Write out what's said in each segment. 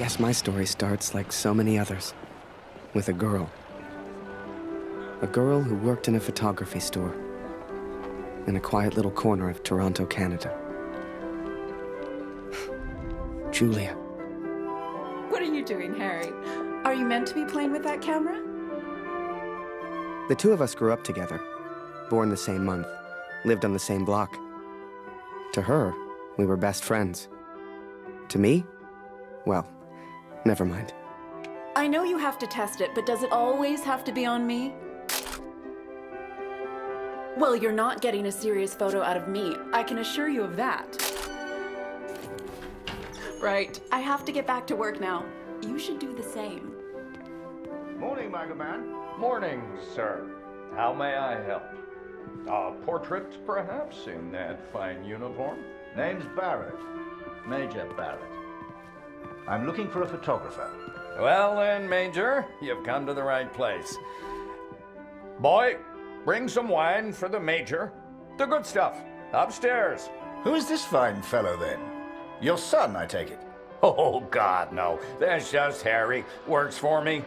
guess my story starts like so many others, with a girl. A girl who worked in a photography store in a quiet little corner of Toronto, Canada. Julia. What are you doing, Harry? Are you meant to be playing with that camera? The two of us grew up together, born the same month, lived on the same block. To her, we were best friends. To me, well, never mind. I know you have to test it, but does it always have to be on me? Well, you're not getting a serious photo out of me. I can assure you of that. Right. I have to get back to work now. You should do the same. Morning, Magaman. Morning, sir. How may I help? A portrait, perhaps, in that fine uniform? Name's Barrett. Major Barrett. I'm looking for a photographer. Well then, Major, you've come to the right place. Boy, bring some wine for the Major. The good stuff. Upstairs. Who is this fine fellow, then? Your son, I take it. Oh, God, no. That's just Harry. Works for me.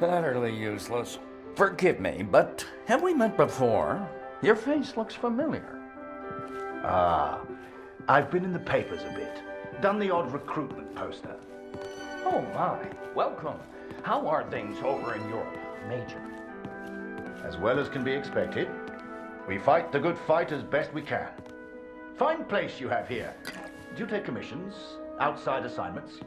Utterly useless. Forgive me, but have we met before? Your face looks familiar. Ah, I've been in the papers a bit. Done the odd recruitment poster. Oh, my. Welcome. How are things over in Europe, Major? As well as can be expected. We fight the good fight as best we can. Fine place you have here. Do you take commissions? Outside assignments?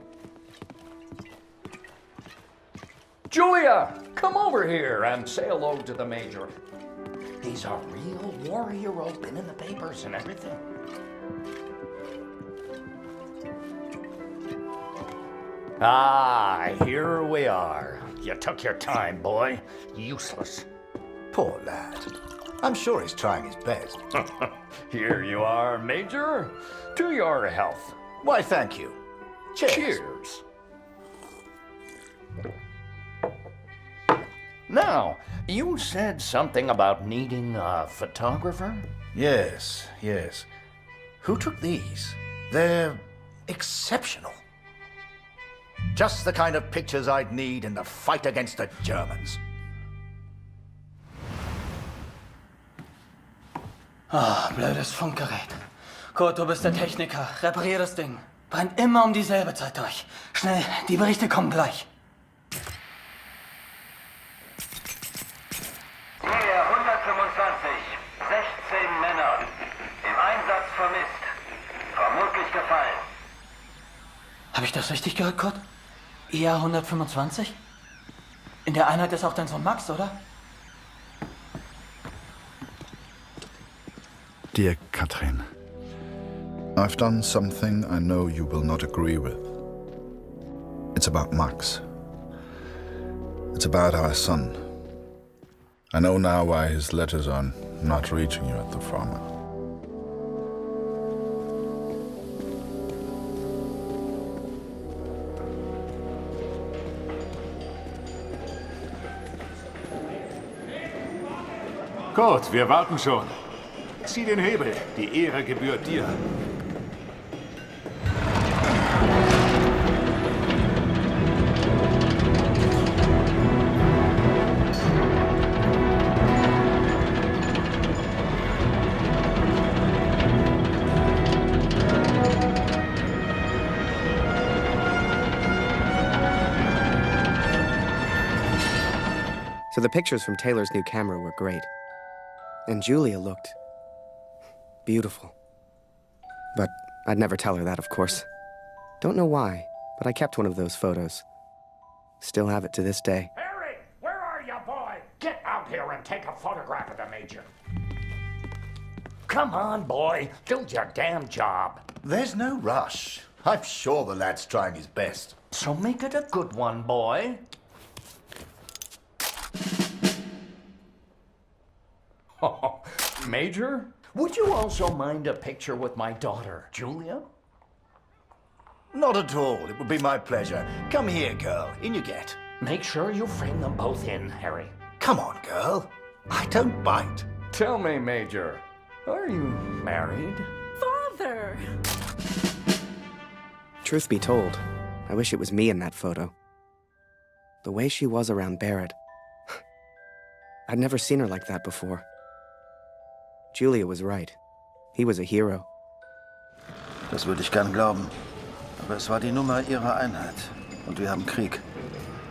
Julia, come over here and say hello to the Major. He's a real war hero, been in the papers and everything. Ah, here we are. You took your time, boy. Useless. Poor lad. I'm sure he's trying his best. Here you are, Major. To your health. Why, thank you. Cheers. Cheers. Now, you said something about needing a photographer? Yes, yes. Who took these? They're exceptional. Just the kind of pictures I'd need in the fight against the Germans. Ah, blödes Funkgerät. Kurt, du bist der Techniker. Reparier das Ding. Brennt immer um dieselbe Zeit durch. Schnell, die Berichte kommen gleich. Nähe 125, 16 Männer. Im Einsatz vermisst. Vermutlich gefallen. Habe ich das richtig gehört, Kurt? ER 125? In der Einheit ist auch dein Sohn Max, oder? Dear Katrin, I've done something I know you will not agree with. It's about Max. It's about our son. I know now why his letters are not reaching you at the farm. Kurt, wir warten schon. Zieh den Hebel. Die Ehre gebührt dir. So the pictures from Taylor's new camera were great. And Julia looked beautiful. But I'd never tell her that, of course. Don't know why, but I kept one of those photos. Still have it to this day. Harry, where are you, boy? Get out here and take a photograph of the Major. Come on, boy. Do your damn job. There's no rush. I'm sure the lad's trying his best. So make it a good one, boy. Oh, Major, would you also mind a picture with my daughter, Julia? Not at all. It would be my pleasure. Come here, girl. In you get. Make sure you frame them both in, Harry. Come on, girl. I don't bite. Tell me, Major, are you married? Father! Truth be told, I wish it was me in that photo. The way she was around Barrett. I'd never seen her like that before. Julia was right. He was a hero. Das würde ich gern glauben. Aber es war die Nummer ihrer Einheit. Und wir haben Krieg.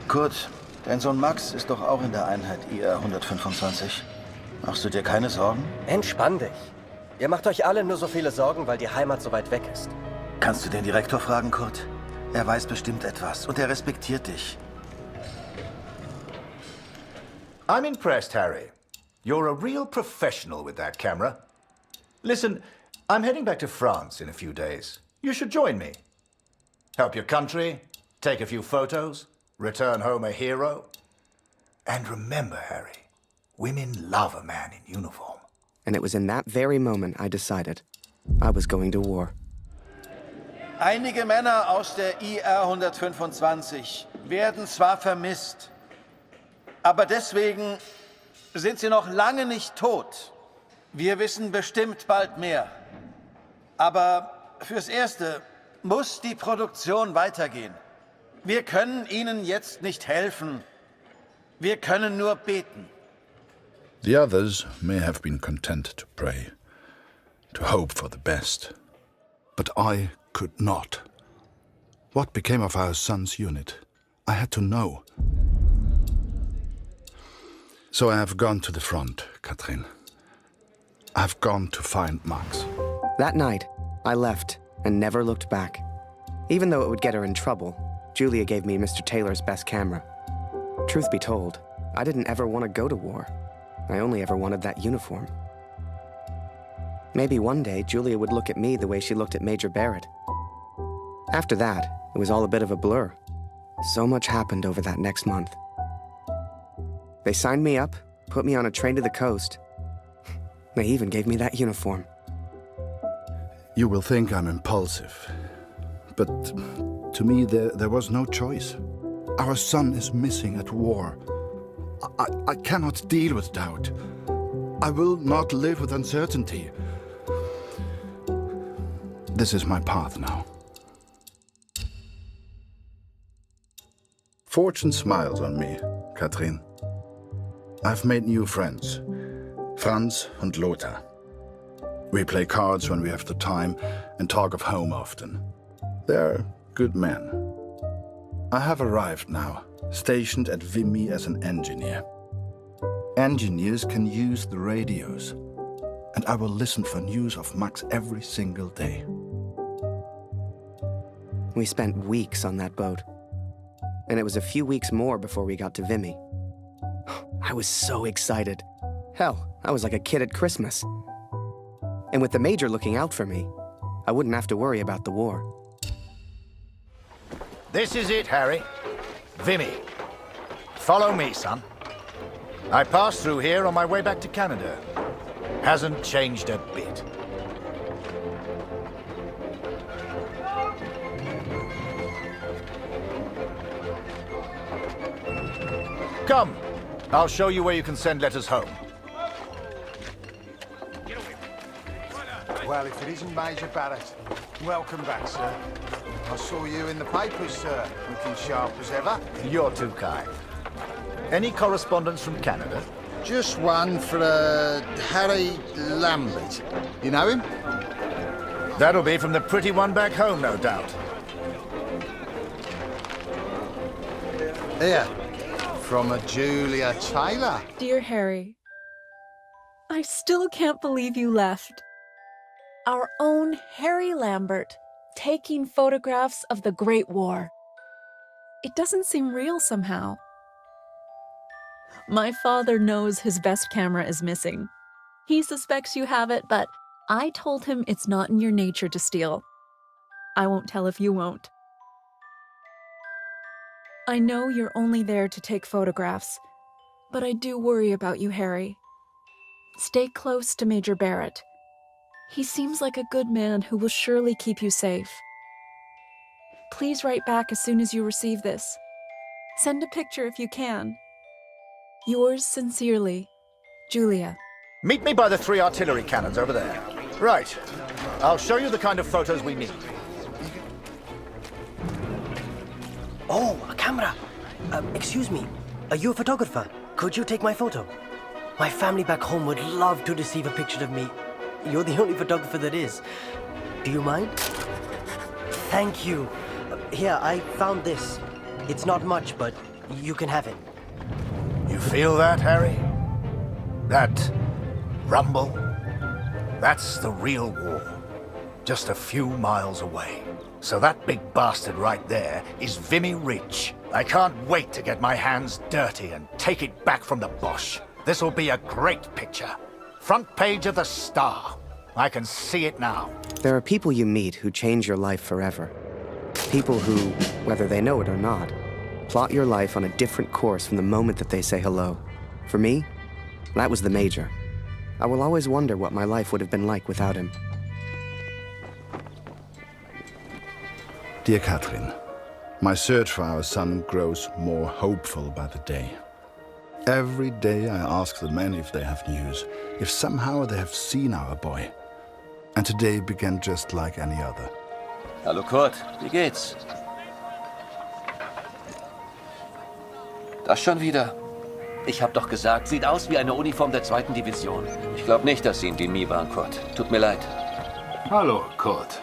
Kurt, dein Sohn Max ist doch auch in der Einheit IR 125. Machst du dir keine Sorgen? Entspann dich. Ihr macht euch alle nur so viele Sorgen, weil die Heimat so weit weg ist. Kannst du den Direktor fragen, Kurt? Er weiß bestimmt etwas und er respektiert dich. I'm impressed, Harry. You're a real professional with that camera. Listen, I'm heading back to France in a few days. You should join me. Help your country, take a few photos, return home a hero. And remember, Harry, women love a man in uniform. And it was in that very moment I decided I was going to war. Einige Männer aus der IR 125 werden zwar vermisst, aber deswegen sind sie noch lange nicht tot. Wir wissen bestimmt bald mehr. Aber fürs Erste muss die Produktion weitergehen. Wir können ihnen jetzt nicht helfen. Wir können nur beten. The others may have been content to pray, to hope for the best. But I could not. What became of our son's unit? I had to know. So I have gone to the front, Katrin. I've gone to find Max. That night, I left and never looked back. Even though it would get her in trouble, Julia gave me Mr. Taylor's best camera. Truth be told, I didn't ever want to go to war. I only ever wanted that uniform. Maybe one day Julia would look at me the way she looked at Major Barrett. After that, it was all a bit of a blur. So much happened over that next month. They signed me up, put me on a train to the coast. They even gave me that uniform. You will think I'm impulsive, but to me there was no choice. Our son is missing at war. I cannot deal with doubt. I will not live with uncertainty. This is my path now. Fortune smiles on me, Katrin. I've made new friends, Franz and Lothar. We play cards when we have the time and talk of home often. They're good men. I have arrived now, stationed at Vimy as an engineer. Engineers can use the radios, and I will listen for news of Max every single day. We spent weeks on that boat. And it was a few weeks more before we got to Vimy. I was so excited. Hell, I was like a kid at Christmas. And with the Major looking out for me, I wouldn't have to worry about the war. This is it, Harry. Vimy. Follow me, son. I passed through here on my way back to Canada. Hasn't changed a bit. Come, I'll show you where you can send letters home. Well, if it isn't Major Barrett, welcome back, sir. I saw you in the papers, sir, looking sharp as ever. You're too kind. Any correspondence from Canada? Just one for Harry Lambert. You know him? That'll be from the pretty one back home, no doubt. Here, from a Julia Taylor. Dear Harry, I still can't believe you left. Our own Harry Lambert, taking photographs of the Great War. It doesn't seem real somehow. My father knows his best camera is missing. He suspects you have it, but I told him it's not in your nature to steal. I won't tell if you won't. I know you're only there to take photographs, but I do worry about you, Harry. Stay close to Major Barrett. He seems like a good man who will surely keep you safe. Please write back as soon as you receive this. Send a picture if you can. Yours sincerely, Julia. Meet me by the 3 artillery cannons over there. Right. I'll show you the kind of photos we need. Oh, a camera. Excuse me. Are you a photographer? Could you take my photo? My family back home would love to receive a picture of me. You're the only photographer that is. Do you mind? Thank you. Here, I found this. It's not much, but you can have it. You feel that, Harry? That rumble? That's the real war. Just a few miles away. So that big bastard right there is Vimy Ridge. I can't wait to get my hands dirty and take it back from the Bosch. This'll be a great picture. Front page of the Star. I can see it now. There are people you meet who change your life forever. People who, whether they know it or not, plot your life on a different course from the moment that they say hello. For me, that was the Major. I will always wonder what my life would have been like without him. Dear Catherine, my search for our son grows more hopeful by the day. Every day I ask the men if they have news, if somehow they have seen our boy. And today began just like any other. Hallo Kurt, wie geht's? Das schon wieder. Ich hab doch gesagt, sieht aus wie eine Uniform der 2. Division. Ich glaube nicht, dass Sie in Demi waren, Kurt. Tut mir leid. Hallo, Kurt.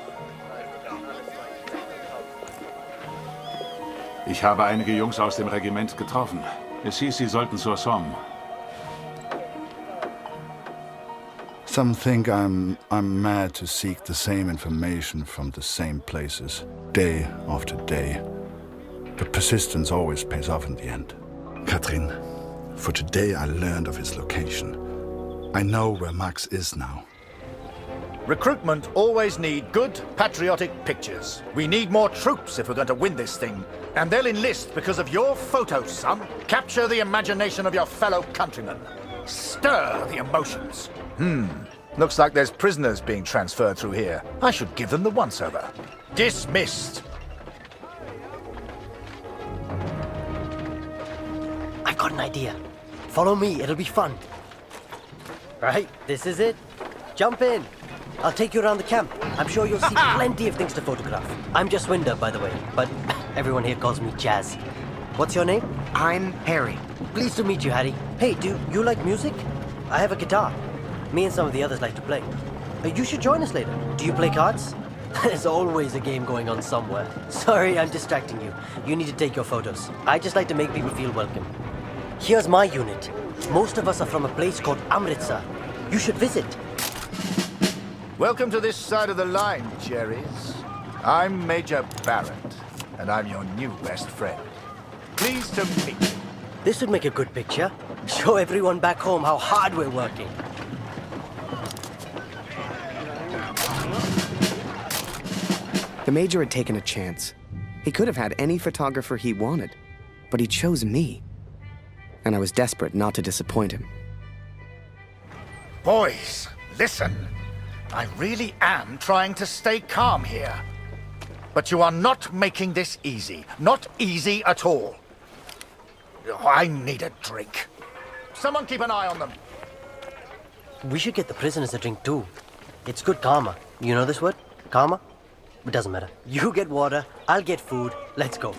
Ich habe einige Jungs aus dem Regiment getroffen. Es hieß, sie sollten zur Somme. Some think I'm mad to seek the same information from the same places, day after day. But persistence always pays off in the end. Catherine, for today I learned of his location. I know where Max is now. Recruitment always need good, patriotic pictures. We need more troops if we're going to win this thing. And they'll enlist because of your photos, son. Capture the imagination of your fellow countrymen. Stir the emotions. Looks like there's prisoners being transferred through here. I should give them the once-over. Dismissed. I've got an idea. Follow me, it'll be fun. Right, this is it. Jump in. I'll take you around the camp. I'm sure you'll see plenty of things to photograph. I'm just Winder, by the way, but everyone here calls me Jazz. What's your name? I'm Harry. Pleased to meet you, Harry. Hey, do you like music? I have a guitar. Me and some of the others like to play. You should join us later. Do you play cards? There's always a game going on somewhere. Sorry, I'm distracting you. You need to take your photos. I just like to make people feel welcome. Here's my unit. Most of us are from a place called Amritsar. You should visit. Welcome to this side of the line, Jerry's. I'm Major Barrett, and I'm your new best friend. Pleased to meet you. This would make a good picture. Show everyone back home how hard we're working. The Major had taken a chance. He could have had any photographer he wanted, but he chose me. And I was desperate not to disappoint him. Boys, listen. I really am trying to stay calm here. But you are not making this easy. Not easy at all. I need a drink. Someone keep an eye on them. We should get the prisoners a drink too. It's good karma. You know this word? Karma? It doesn't matter. You get water, I'll get food. Let's go.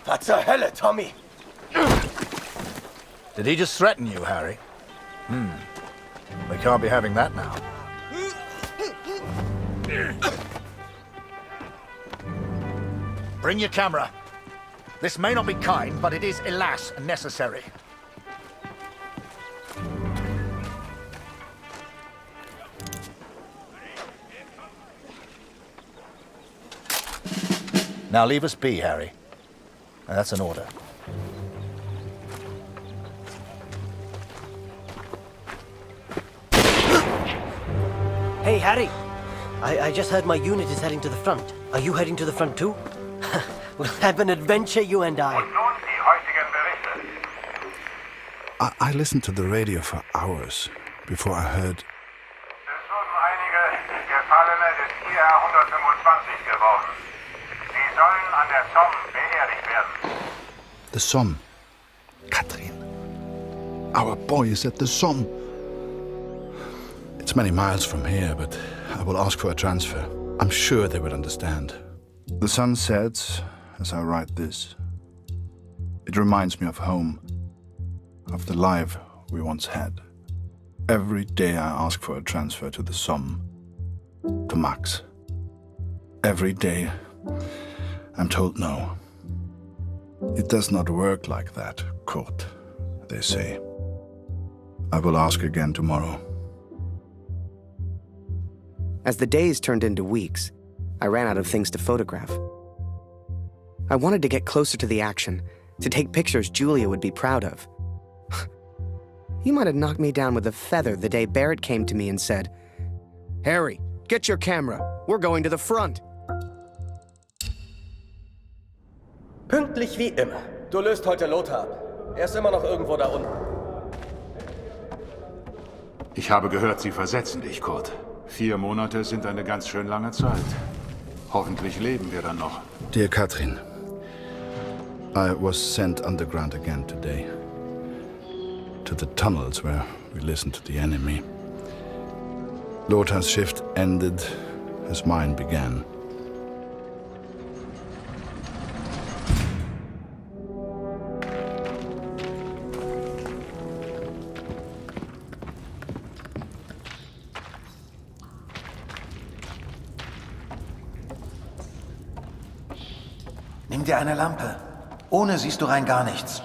Was zur Hölle, Tommy? Did he just threaten you, Harry? We can't be having that now. Bring your camera. This may not be kind, but it is, alas, necessary. Now leave us be, Harry. And that's an order. Hey, Harry. I just heard my unit is heading to the front. Are you heading to the front too? We'll have an adventure, you and I. I listened to the radio for hours before I heard... Es wurden einige Gefallene des IR 125 geworden. Sie sollen an der Somme beerdigt werden. The Somme. Catherine. Our boy is at the Somme. It's many miles from here, but I will ask for a transfer. I'm sure they would understand. The sun sets as I write this. It reminds me of home, of the life we once had. Every day I ask for a transfer to the Somme, to Max. Every day I'm told no. It does not work like that, Kurt, they say. I will ask again tomorrow. As the days turned into weeks, I ran out of things to photograph. I wanted to get closer to the action, to take pictures Julia would be proud of. You might have knocked me down with a feather the day Barrett came to me and said, "Harry, get your camera. We're going to the front." Pünktlich wie immer. Du löst heute Lothar ab. Er ist immer noch irgendwo da unten. Ich habe gehört, Sie versetzen dich, Kurt. 4 Monate sind eine ganz schön lange Zeit. Hoffentlich leben wir dann noch. Dear Katrin, I was sent underground again today. To the tunnels where we listened to the enemy. Lothar's shift ended as mine began. Nimm dir eine Lampe. Ohne siehst du rein gar nichts.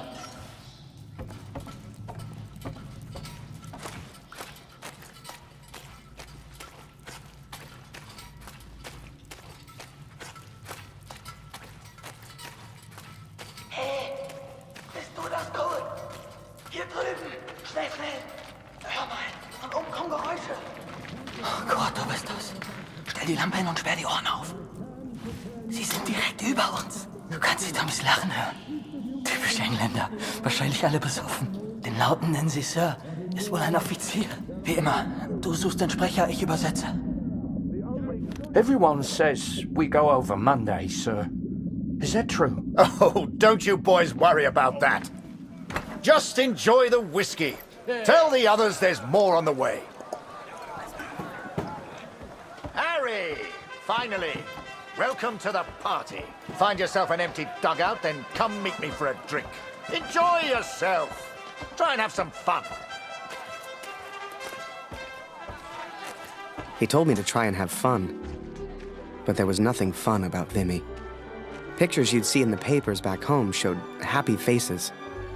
Hey, bist du das, Kurt? Hier drüben. Schnell, schnell. Hör mal, von oben kommen Geräusche. Oh Gott, du bist das. Stell die Lampe hin und sperr die Ohren auf. Sie sind direkt über uns. Du kannst sie Toms Lachen hören. Typisch Engländer. Wahrscheinlich alle besoffen. Den Lauten nennen sie Sir. Ist wohl ein Offizier. Wie immer. Du suchst den Sprecher, ich übersetze. Everyone says we go over Monday, sir. Is that true? Oh, don't you boys worry about that. Just enjoy the whiskey. Tell the others there's more on the way. Harry! Finally! Welcome to the party. Find yourself an empty dugout, then come meet me for a drink. Enjoy yourself. Try and have some fun. He told me to try and have fun, but there was nothing fun about Vimy. Pictures you'd see in the papers back home showed happy faces,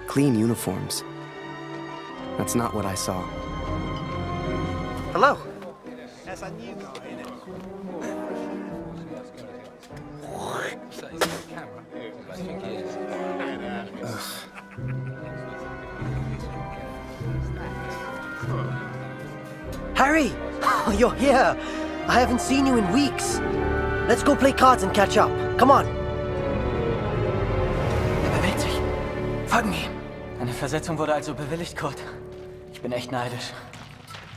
clean uniforms. That's not what I saw. Hello. That's a new guy, isn't it? Harry! Oh, you're here! I haven't seen you in weeks. Let's go play cards and catch up. Come on. Er bewegt sich. Folgen ihm. Eine Versetzung wurde also bewilligt, Kurt. Ich bin echt neidisch.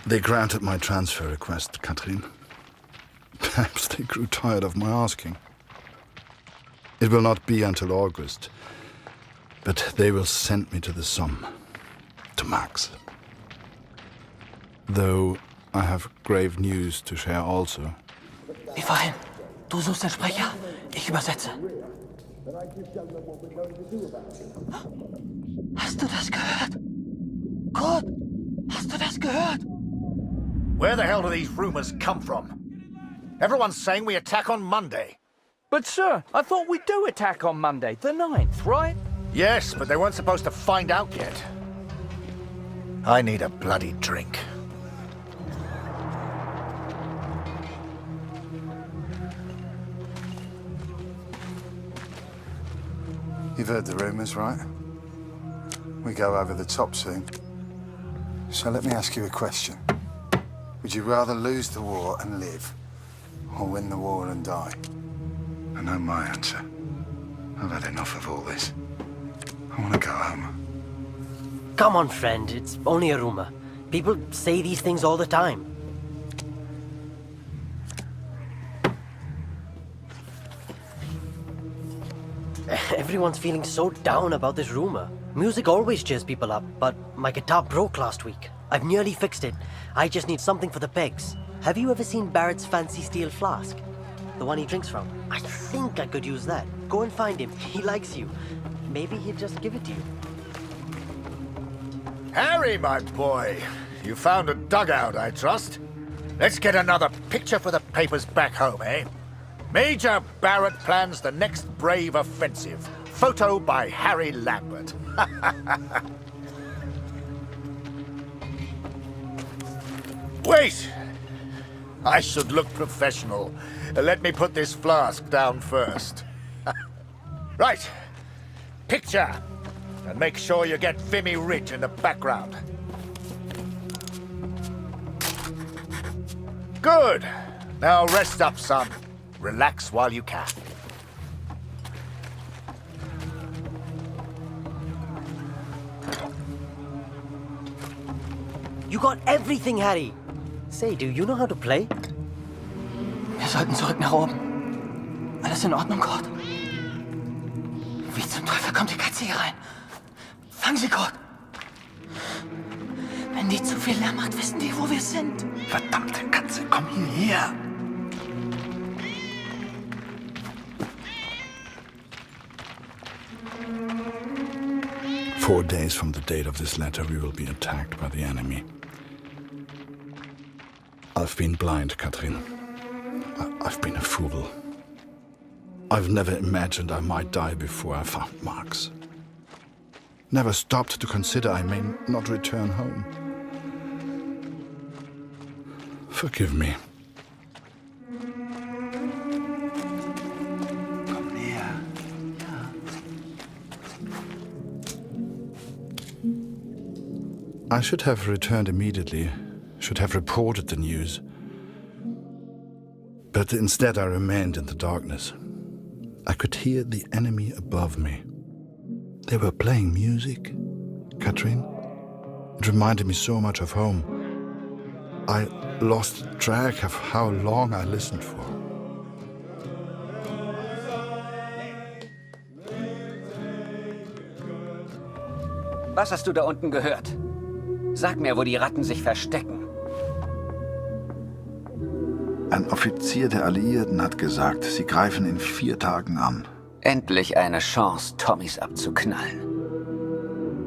They granted my transfer request, Katrin. Perhaps they grew tired of my asking. It will not be until August, but they will send me to the Somme, to Max. Though I have grave news to share also. Wie vorhin. Du suchst den Sprecher, ich übersetze. Hast du das gehört? Kurt, hast du das gehört? Where the hell do these rumors come from? Everyone's saying we attack on Monday. But, sir, I thought we do attack on Monday, the 9th, right? Yes, but they weren't supposed to find out yet. I need a bloody drink. You've heard the rumors, right? We go over the top soon. So let me ask you a question. Would you rather lose the war and live, or win the war and die? I know my answer. I've had enough of all this. I want to go home. Come on, friend. It's only a rumor. People say these things all the time. Everyone's feeling so down about this rumor. Music always cheers people up, but my guitar broke last week. I've nearly fixed it. I just need something for the pegs. Have you ever seen Barrett's fancy steel flask? The one he drinks from? I think I could use that. Go and find him. He likes you. Maybe he'll just give it to you. Harry, my boy. You found a dugout, I trust. Let's get another picture for the papers back home, eh? Major Barrett plans the next brave offensive. Photo by Harry Lambert. Wait! I should look professional. Let me put this flask down first. Right. Picture. And make sure you get Vimy Ridge in the background. Good. Now rest up, son. Relax while you can. You got everything, Harry. Say, do you know how to play? Wir sollten zurück nach oben. Alles in Ordnung, Kurt? Wie zum Teufel kommt die Katze hier rein? Fang sie, Kurt! Wenn die zu viel Lärm macht, wissen die, wo wir sind. Verdammte Katze, komm hierher! 4 days from the date of this letter, we will be attacked by the enemy. I've been blind, Katrin. I've been a fool. I've never imagined I might die before I found Max. Never stopped to consider I may not return home. Forgive me. Komm näher. Ja. I should have returned immediately, should have reported the news. But instead I remained in the darkness. I could hear the enemy above me. They were playing music, Katrin. It reminded me so much of home. I lost track of how long I listened for. Was hast du da unten gehört? Sag mir, wo die Ratten sich verstecken. Ein Offizier der Alliierten hat gesagt, sie greifen in 4 Tagen an. Endlich eine Chance, Tommys abzuknallen.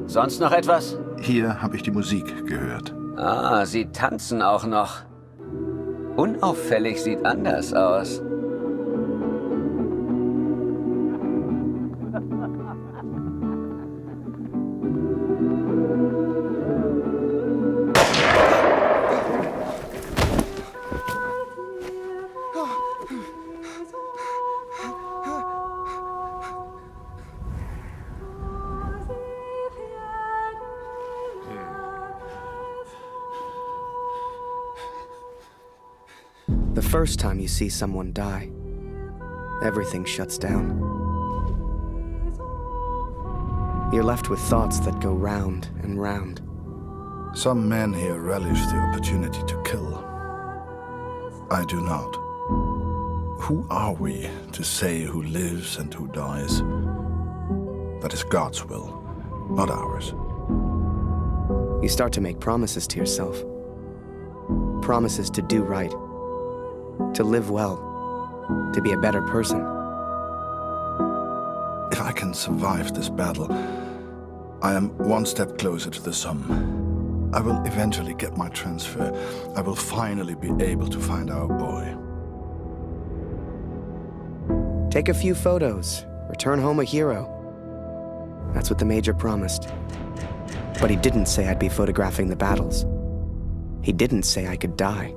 Sonst noch etwas? Hier habe ich die Musik gehört. Ah, sie tanzen auch noch. Unauffällig sieht anders aus. The first time you see someone die, everything shuts down. You're left with thoughts that go round and round. Some men here relish the opportunity to kill. I do not. Who are we to say who lives and who dies? That is God's will, not ours. You start to make promises to yourself. Promises to do right. To live well. To be a better person. If I can survive this battle, I am 1 step closer to the sum. I will eventually get my transfer. I will finally be able to find our boy. Take a few photos. Return home a hero. That's what the Major promised. But he didn't say I'd be photographing the battles. He didn't say I could die.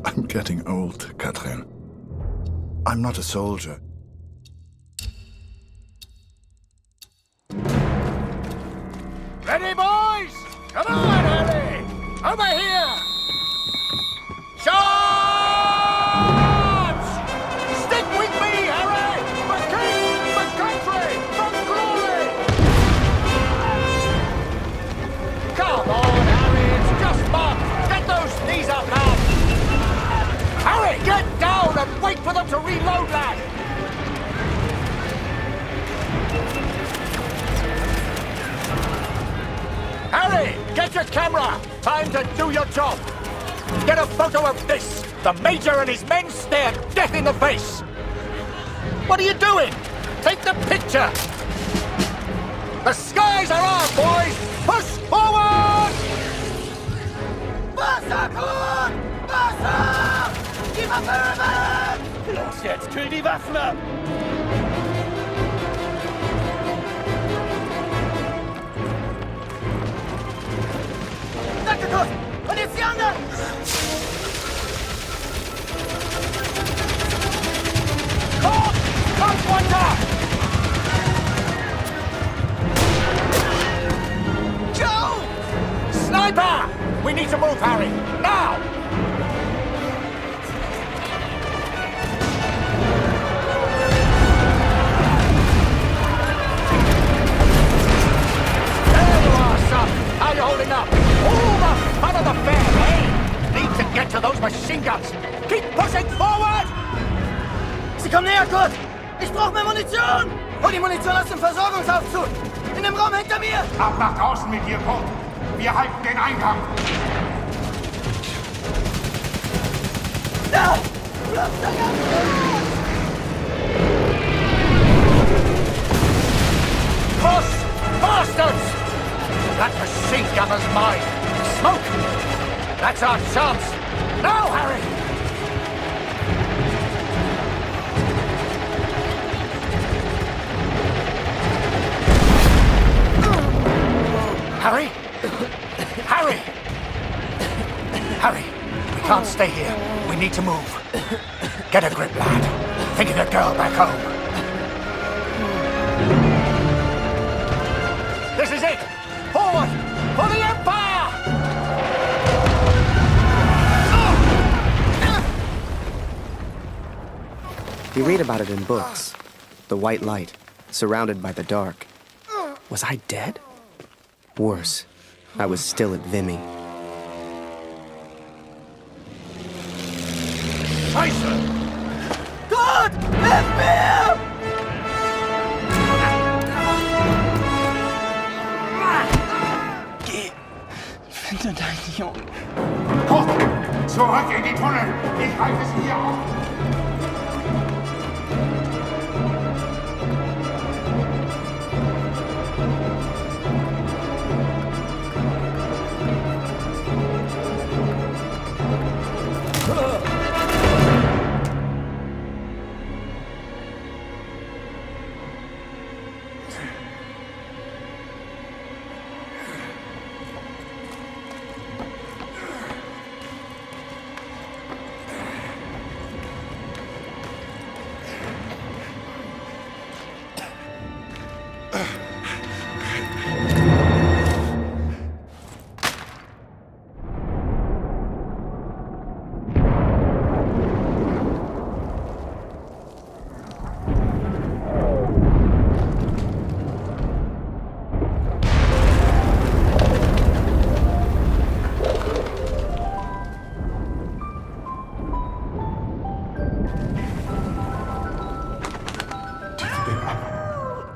I'm getting old, Katrin. I'm not a soldier. Ready, boys? Come on, Harry! Over here! Charge! Stick with me, Harry! For king, for country, for glory! Come on, Harry, it's just fun! Get those knees up, lad! Harry, get down and wait for them to reload, lad! Harry, get your camera! Time to do your job! Get a photo of this! The Major and his men stare death in the face! What are you doing? Take the picture! The skies are ours, boys! Push forward! Wasser, Kurt! Wasser! Die Waffe rüber! Los jetzt, kühl die Waffen ab! Danke, Kurt! Und jetzt die anderen! Kurt! Komm runter! Joe! Sniper! We need to move, Harry! Now! There you are, son! How are you holding up? All the fun of the fair, eh? Need to get to those machine guns! Keep pushing forward! Sie kommen näher, Kurt! Ich brauche mehr Munition! Hol die Munition aus dem Versorgungsaufzug! In dem Raum hinter mir! Ab nach draußen mit dir, Kurt. Wir halten den Eingang. Da! Push! Bastards! That machine gunner's mine! Smoke! That's our chance! Now, Harry! Harry? Harry! Harry, we can't stay here. We need to move. Get a grip, lad. Think of the girl back home. This is it! Forward! For the Empire! You read about it in books. The white light, surrounded by the dark. Was I dead? Worse, I was still at Vimy. Scheiße! Gott! Hilf mir! Geh! Finde deinen Jungen. Kurt, zurück in die Tunnel. Ich halte sie hier auf.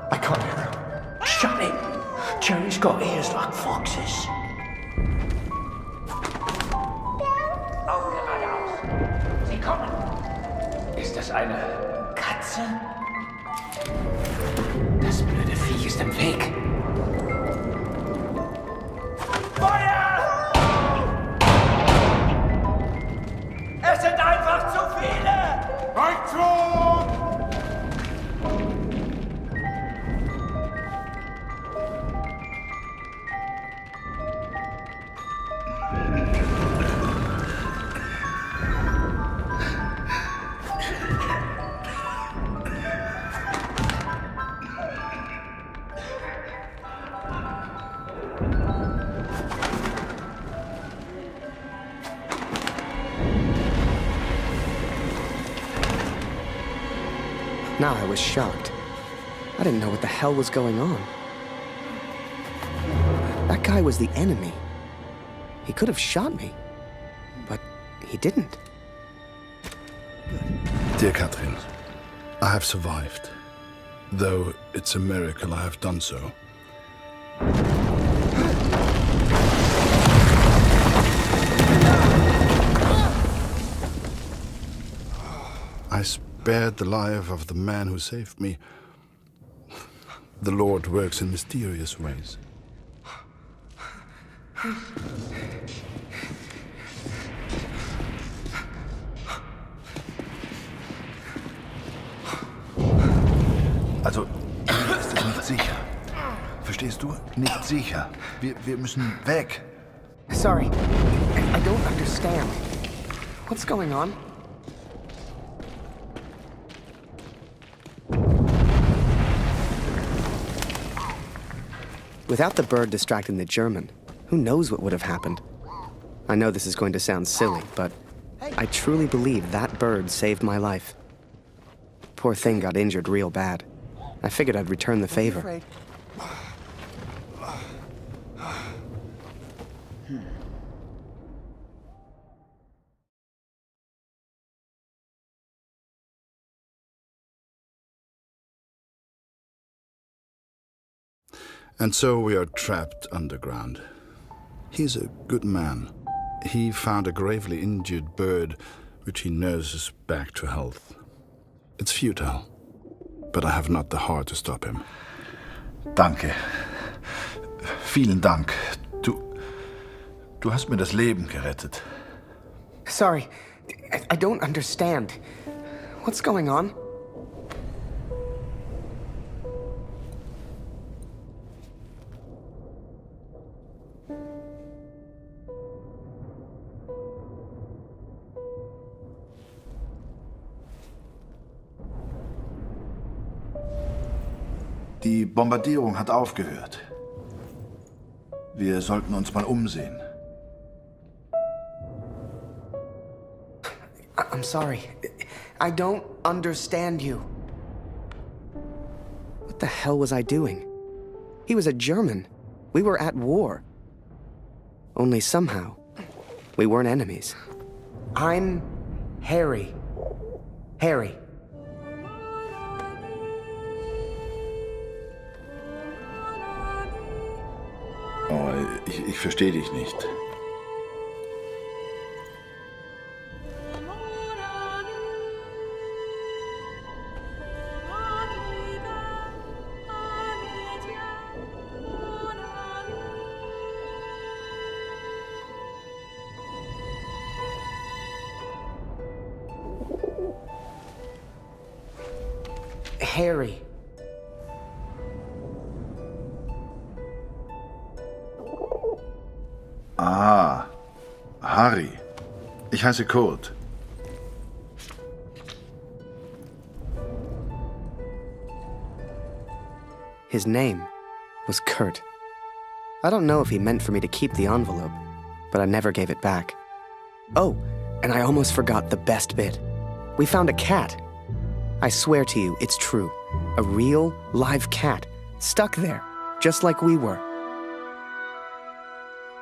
I can't hear her. Shut it! Jerry's got ears like foxes. Augen geradeaus. Sie kommen. Ist das eine Katze? Das blöde Viech ist im Weg. Feuer! Es sind einfach zu viele! Rückzug! Now I was shocked. I didn't know what the hell was going on. That guy was the enemy. He could have shot me, but he didn't. Dear Catherine, I have survived. Though it's a miracle I have done so. spared the life of the man who saved me. The Lord works in mysterious ways. Also, hier ist es nicht sicher. Verstehst du? Nicht sicher. Wir müssen weg. Sorry, I don't understand. What's going on? Without the bird distracting the German, who knows what would have happened? I know this is going to sound silly, but I truly believe that bird saved my life. Poor thing got injured real bad. I figured I'd return the favor. And so we are trapped underground. He's a good man. He found a gravely injured bird, which he nurses back to health. It's futile, but I have not the heart to stop him. Danke. Vielen Dank. Du hast mir das Leben gerettet. Sorry, I don't understand. What's going on? Die Bombardierung hat aufgehört. Wir sollten uns mal umsehen. I'm sorry. I don't understand you. What the hell was I doing? He was a German. We were at war. Only somehow, we weren't enemies. I'm Harry. Harry. Oh, ich verstehe dich nicht. Harry. Ah, Harry. Ich heiße Kurt. His name was Kurt. I don't know if he meant for me to keep the envelope, but I never gave it back. Oh, and I almost forgot the best bit. We found a cat. I swear to you, it's true. A real, live cat, stuck there, just like we were.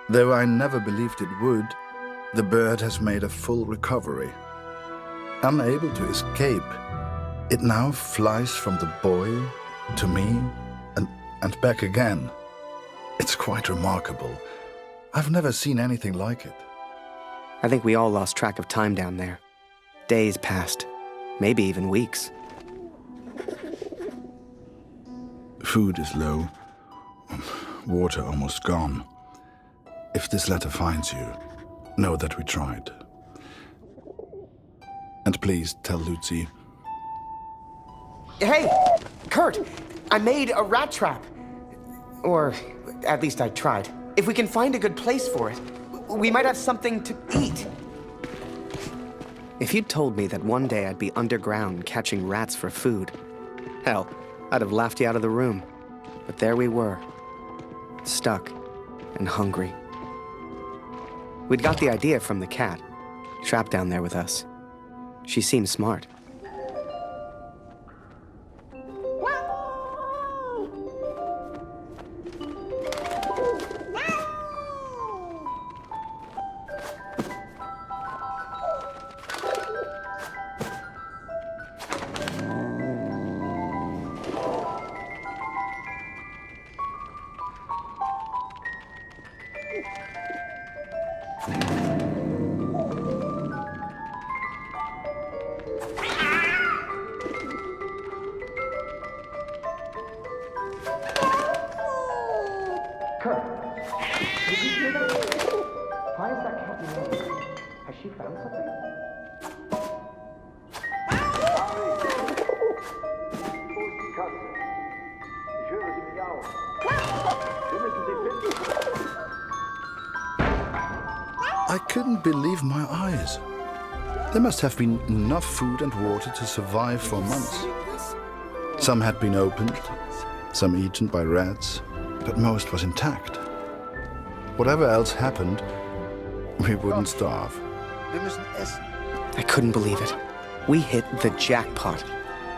Though I never believed it would, the bird has made a full recovery. Unable to escape, it now flies from the boy to me and back again. It's quite remarkable. I've never seen anything like it. I think we all lost track of time down there. Days passed, maybe even weeks. Food is low, water almost gone. If this letter finds you, know that we tried. And please tell Lucy. Hey, Kurt, I made a rat trap. Or at least I tried. If we can find a good place for it, we might have something to eat. If you'd told me that one day I'd be underground catching rats for food, hell, I'd have laughed you out of the room. But there we were, stuck and hungry. We'd got the idea from the cat, trapped down there with us. She seemed smart. Why is that cat meowing? Has she found something? I couldn't believe my eyes. There must have been enough food and water to survive for months. Some had been opened, some eaten by rats, but most was intact. Whatever else happened, we wouldn't starve. Wir müssen essen. I couldn't believe it. We hit the jackpot.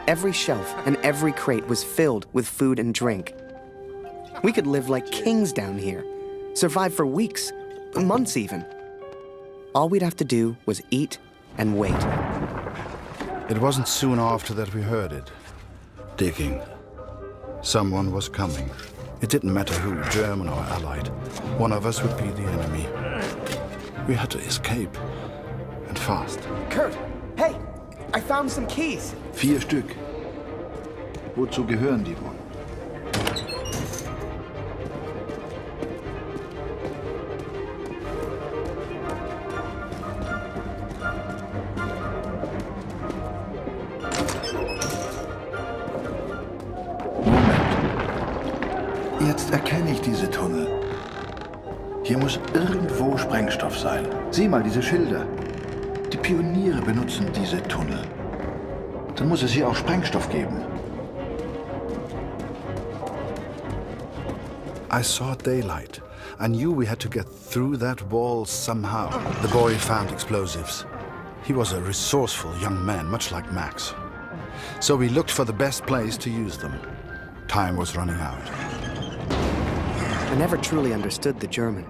Every shelf and every crate was filled with food and drink. We could live like kings down here, survive for weeks, months even. All we'd have to do was eat and wait. It wasn't soon after that we heard it. Digging. Someone was coming. It didn't matter who, German or Allied. One of us would be the enemy. We had to escape. And fast. Kurt, hey! I found some keys! 4 Stück. Wozu gehören die wohl? Jetzt erkenne ich diese Tunnel. Hier muss irgendwo Sprengstoff sein. Sieh mal diese Schilder. Die Pioniere benutzen diese Tunnel. Dann muss es hier auch Sprengstoff geben. I saw daylight. I knew we had to get through that wall somehow. The boy found explosives. He was a resourceful young man, much like Max. So we looked for the best place to use them. Time was running out. I never truly understood the German,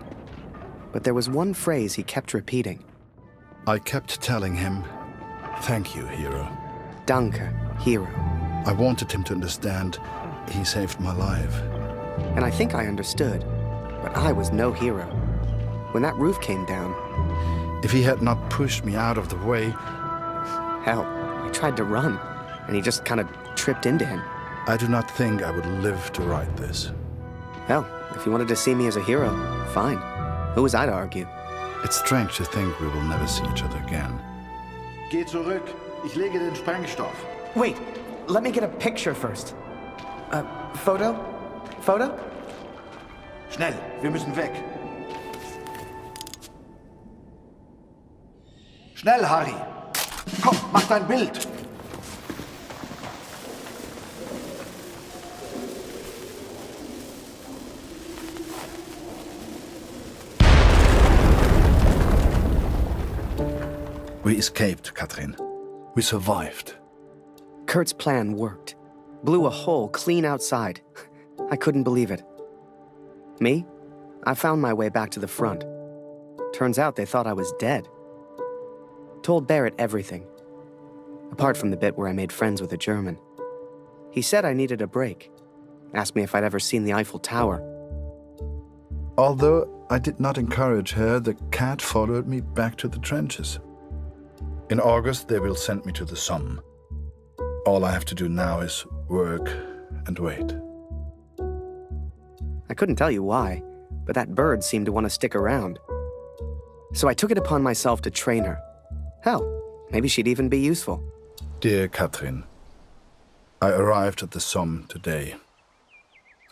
but there was one phrase he kept repeating. I kept telling him, "Thank you, hero." Danke, hero. I wanted him to understand he saved my life. And I think I understood, but I was no hero. When that roof came down... If he had not pushed me out of the way... Hell, I tried to run, and he just kind of tripped into him. I do not think I would live to write this. Hell, if you wanted to see me as a hero, fine. Who was I to argue? It's strange to think we will never see each other again. Geh zurück. Ich lege den Sprengstoff. Wait, let me get a picture first. Photo? Photo? Schnell, wir müssen weg. Schnell, Harry. Komm, mach dein Bild. We escaped, Katrin. We survived. Kurt's plan worked. Blew a hole clean outside. I couldn't believe it. Me? I found my way back to the front. Turns out they thought I was dead. Told Barrett everything. Apart from the bit where I made friends with a German. He said I needed a break. Asked me if I'd ever seen the Eiffel Tower. Although I did not encourage her, the cat followed me back to the trenches. In August, they will send me to the Somme. All I have to do now is work and wait. I couldn't tell you why, but that bird seemed to want to stick around. So I took it upon myself to train her. Hell, maybe she'd even be useful. Dear Katrin, I arrived at the Somme today.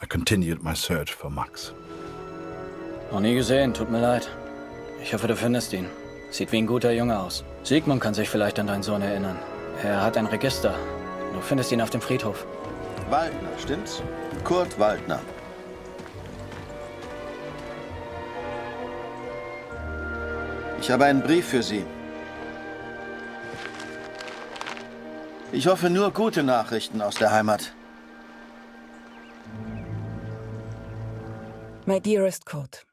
I continued my search for Max. Noch nie gesehen, tut mir leid. Ich hoffe, du findest ihn. Sieht wie ein guter Junge aus. Sigmund kann sich vielleicht an deinen Sohn erinnern. Er hat ein Register. Du findest ihn auf dem Friedhof. Waldner, stimmt's? Kurt Waldner. Ich habe einen Brief für Sie. Ich hoffe nur gute Nachrichten aus der Heimat. My dearest Kurt,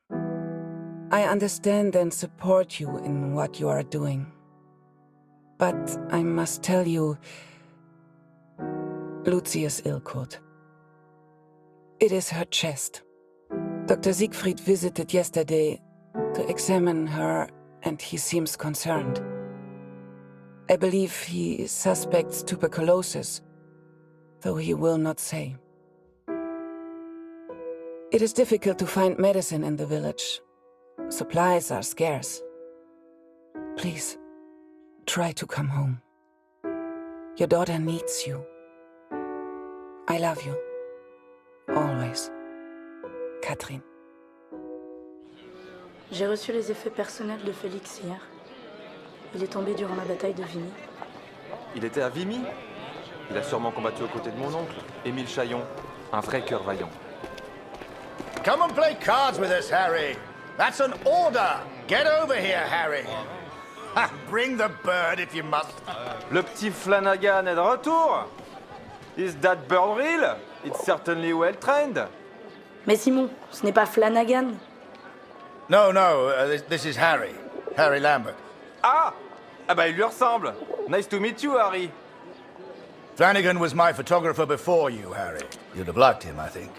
I understand and support you in what you are doing. But I must tell you, Lucy is ill, Kurt. It is her chest. Dr. Siegfried visited yesterday to examine her, and he seems concerned. I believe he suspects tuberculosis, though he will not say. It is difficult to find medicine in the village. Supplies are scarce. Please, try to come home. Your daughter needs you. I love you. Always. Catherine. J'ai reçu les effets personnels de Félix hier. Il est tombé durant la bataille de Vimy. Il était à Vimy? Il a sûrement combattu aux côtés de mon oncle, Émile Chaillon, un vrai cœur vaillant. Come and play cards with us, Harry. That's an order. Get over here, Harry. Ha, bring the bird if you must. Le petit Flanagan est de retour. Is that bird real? It's certainly well trained. Mais Simon, ce n'est pas Flanagan. No, this is Harry. Harry Lambert. Ah! Ah bah il lui ressemble. Nice to meet you, Harry. Flanagan was my photographer before you, Harry. You'd have liked him, I think.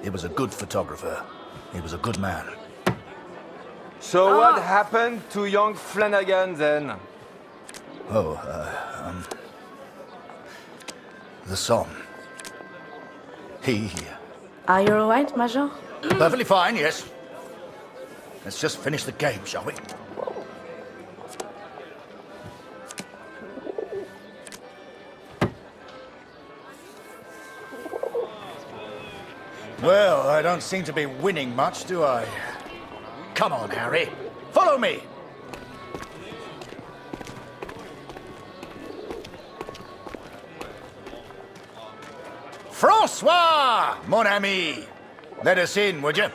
He was a good photographer. He was a good man. So what happened to young Flanagan then? Oh, the son. He... Are you alright, Major? Perfectly fine, yes. Let's just finish the game, shall we? Well, I don't seem to be winning much, do I? Come on, Harry. Follow me. François, mon ami. Let us in, would you?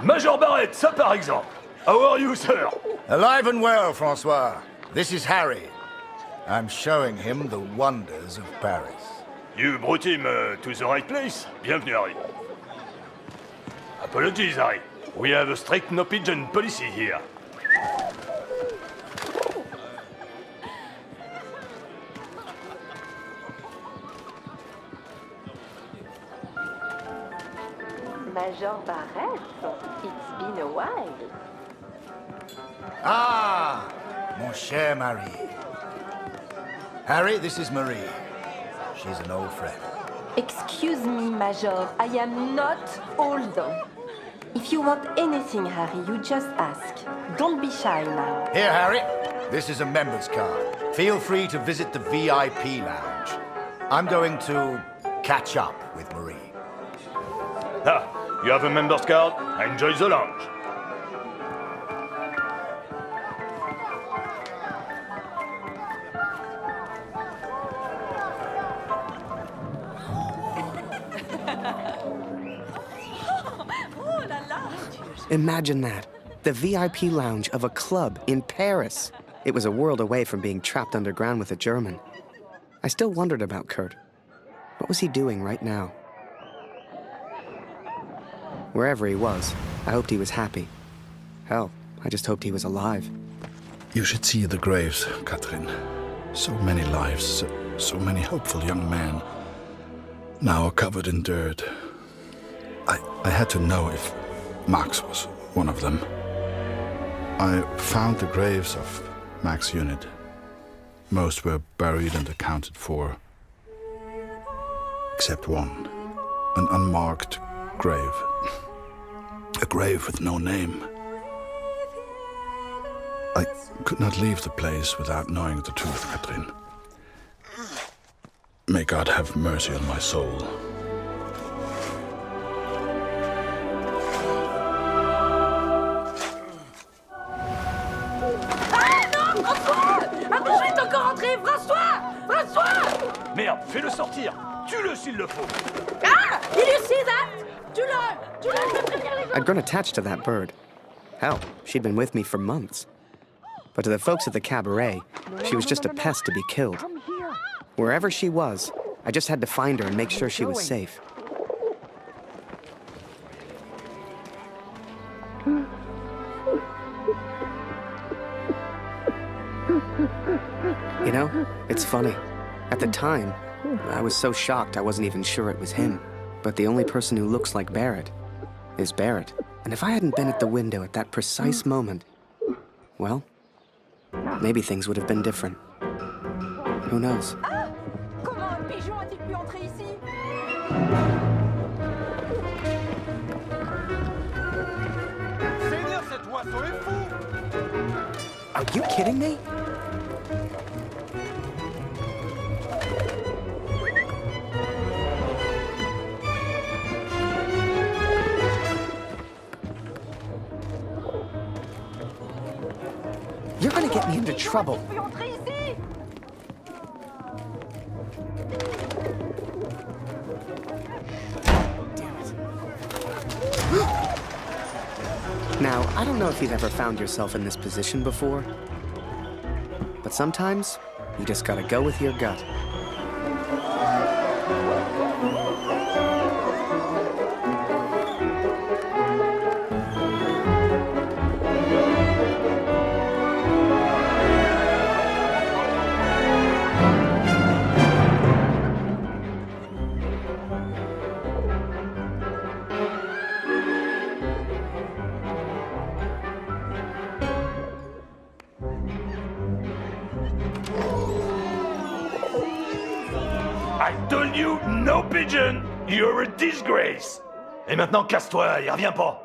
Major Barrett, ça par exemple. How are you, sir? Alive and well, François. This is Harry. I'm showing him the wonders of Paris. You brought him to the right place. Bienvenue, Harry. Apologies, Harry. We have a strict no-pigeon policy here. Major Barrett, it's been a while. Ah, mon cher Marie. Harry, this is Marie. She's an old friend. Excuse me, Major, I am not old. If you want anything, Harry, you just ask. Don't be shy now. Here, Harry. This is a member's card. Feel free to visit the VIP lounge. I'm going to catch up with Marie. Ah, you have a member's card? Enjoy the lounge. Imagine that. The VIP lounge of a club in Paris. It was a world away from being trapped underground with a German. I still wondered about Kurt. What was he doing right now? Wherever he was, I hoped he was happy. Hell, I just hoped he was alive. You should see the graves, Catherine. So many lives, so many hopeful young men, now covered in dirt. I had to know if Max was one of them. I found the graves of Max's unit. Most were buried and accounted for, except one, an unmarked grave. A grave with no name. I could not leave the place without knowing the truth, Catherine. May God have mercy on my soul. Merde, fais-le sortir. Tue-le s'il le faut. Ah! Did you see that? Tu l'as I'd grown attached to that bird. Hell, she'd been with me for months. But to the folks at the cabaret, she was just a pest to be killed. Wherever she was, I just had to find her and make sure she was safe. You know, it's funny. At the time, I was so shocked I wasn't even sure it was him. But the only person who looks like Barrett is Barrett. And if I hadn't been at the window at that precise moment, well, maybe things would have been different. Who knows? Ah! Comment un pigeon a-t-il pu entrer ici? Are you kidding me? You're gonna get me into trouble. Now, I don't know if you've ever found yourself in this position before, but sometimes you just gotta go with your gut. I told you, no pigeon! You're a disgrace! Et maintenant, casse-toi, il revient pas!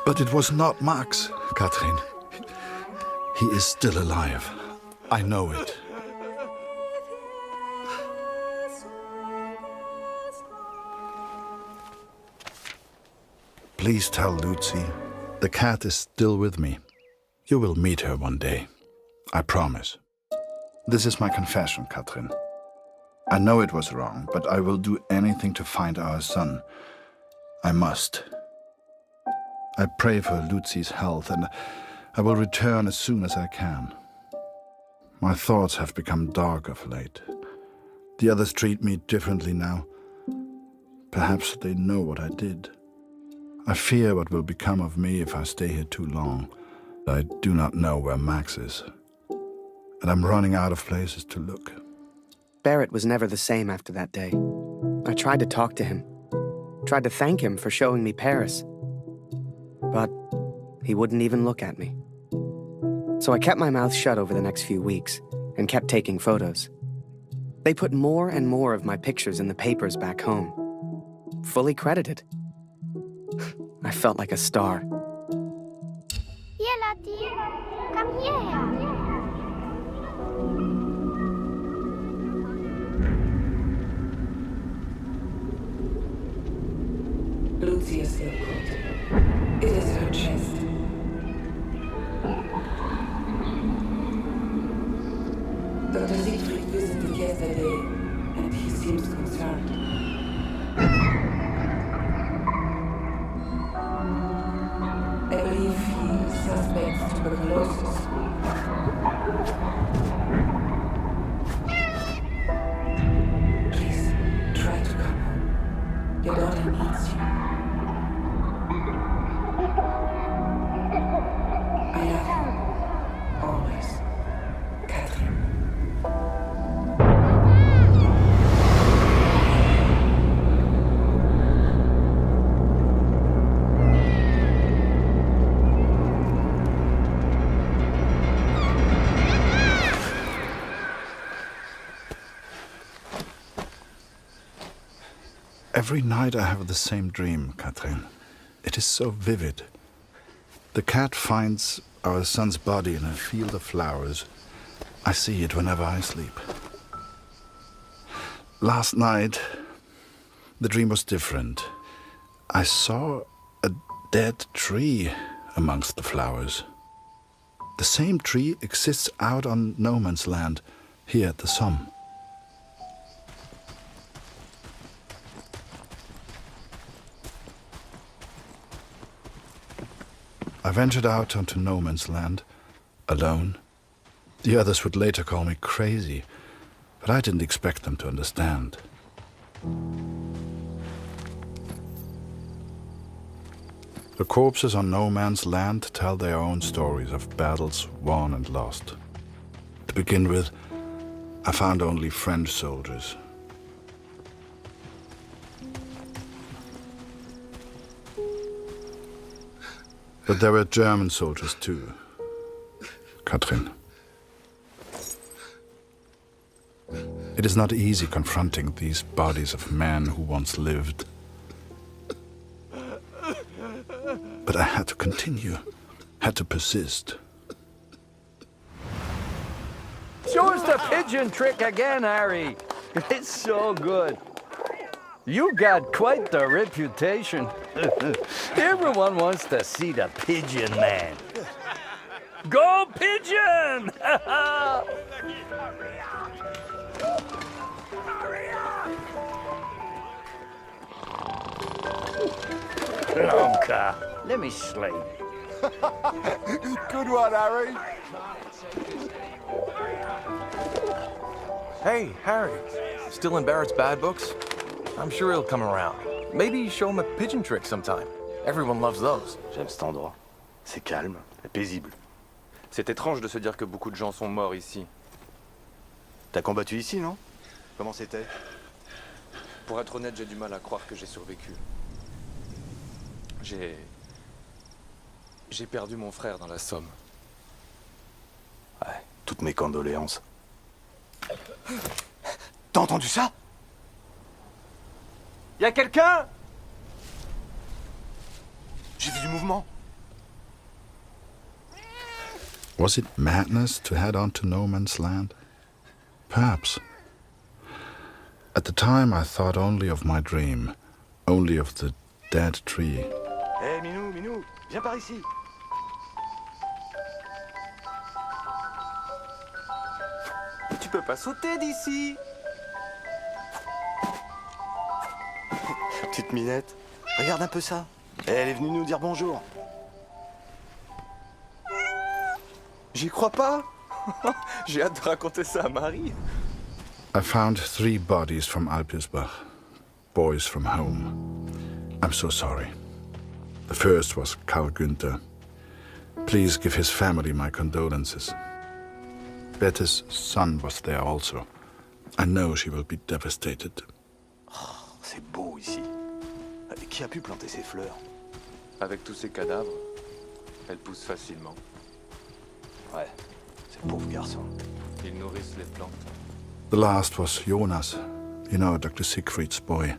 But it was not Max, Katrin. He is still alive. I know it. Please tell Lucy, the cat is still with me. You will meet her one day. I promise. This is my confession, Katrin. I know it was wrong, but I will do anything to find our son. I must. I pray for Lucy's health, and I will return as soon as I can. My thoughts have become dark of late. The others treat me differently now. Perhaps they know what I did. I fear what will become of me if I stay here too long. I do not know where Max is, and I'm running out of places to look. Barrett was never the same after that day. I tried to talk to him, tried to thank him for showing me Paris, but he wouldn't even look at me. So I kept my mouth shut over the next few weeks and kept taking photos. They put more and more of my pictures in the papers back home, fully credited. I felt like a star. Here, Lottie, come here. Lucy is still caught. It is her chest. Dr. Siegfried visited yesterday, and he seems concerned. I believe he suspects tuberculosis. Please, try to come home. Your daughter needs you. I love you. Always. Katrin. Every night I have the same dream, Katrin. It is so vivid. The cat finds our son's body in a field of flowers. I see it whenever I sleep. Last night, the dream was different. I saw a dead tree amongst the flowers. The same tree exists out on no man's land, here at the Somme. I ventured out onto no man's land, alone. The others would later call me crazy, but I didn't expect them to understand. The corpses on no man's land tell their own stories of battles won and lost. To begin with, I found only French soldiers. But there were German soldiers too, Katrin. It is not easy confronting these bodies of men who once lived. But I had to continue, had to persist. Show us the pigeon trick again, Harry. It's so good. You got quite the reputation. Everyone wants to see the Pigeon Man. Go Pigeon! Lonka, let me slay. Good one, Harry. Hey, Harry. Still in Barrett's bad books? I'm sure he'll come around. Maybe show him a pigeon trick sometime. Everyone loves those. J'aime cet endroit. C'est calme et paisible. C'est étrange de se dire que beaucoup de gens sont morts ici. T'as combattu ici, non? Comment c'était? Pour être honnête, j'ai du mal à croire que j'ai survécu. J'ai perdu mon frère dans la Somme. Ouais, toutes mes condoléances. T'as entendu ça? Y'a quelqu'un? J'ai vu du mouvement. Was it madness to head on to no man's land? Perhaps. At the time I thought only of my dream, only of the dead tree. Hé, Minou, Minou, viens par ici. Tu peux pas sauter d'ici. Petite minette, regarde un peu ça. Elle est venue nous dire bonjour. J'y crois pas. J'ai hâte de raconter ça à Marie. I found 3 bodies from Alpirsbach, boys from home. I'm so sorry. The first was Karl Günther. Please give his family my condolences. Bette's son was there also. I know she will be devastated. Oh, c'est beau ici. Qui a pu planter ces fleurs? Avec tous ces cadavres, elles poussent facilement. Ouais, ces pauvres garçons. Ils nourrissent les plantes. The last was Jonas, you know, Dr. Siegfried's boy.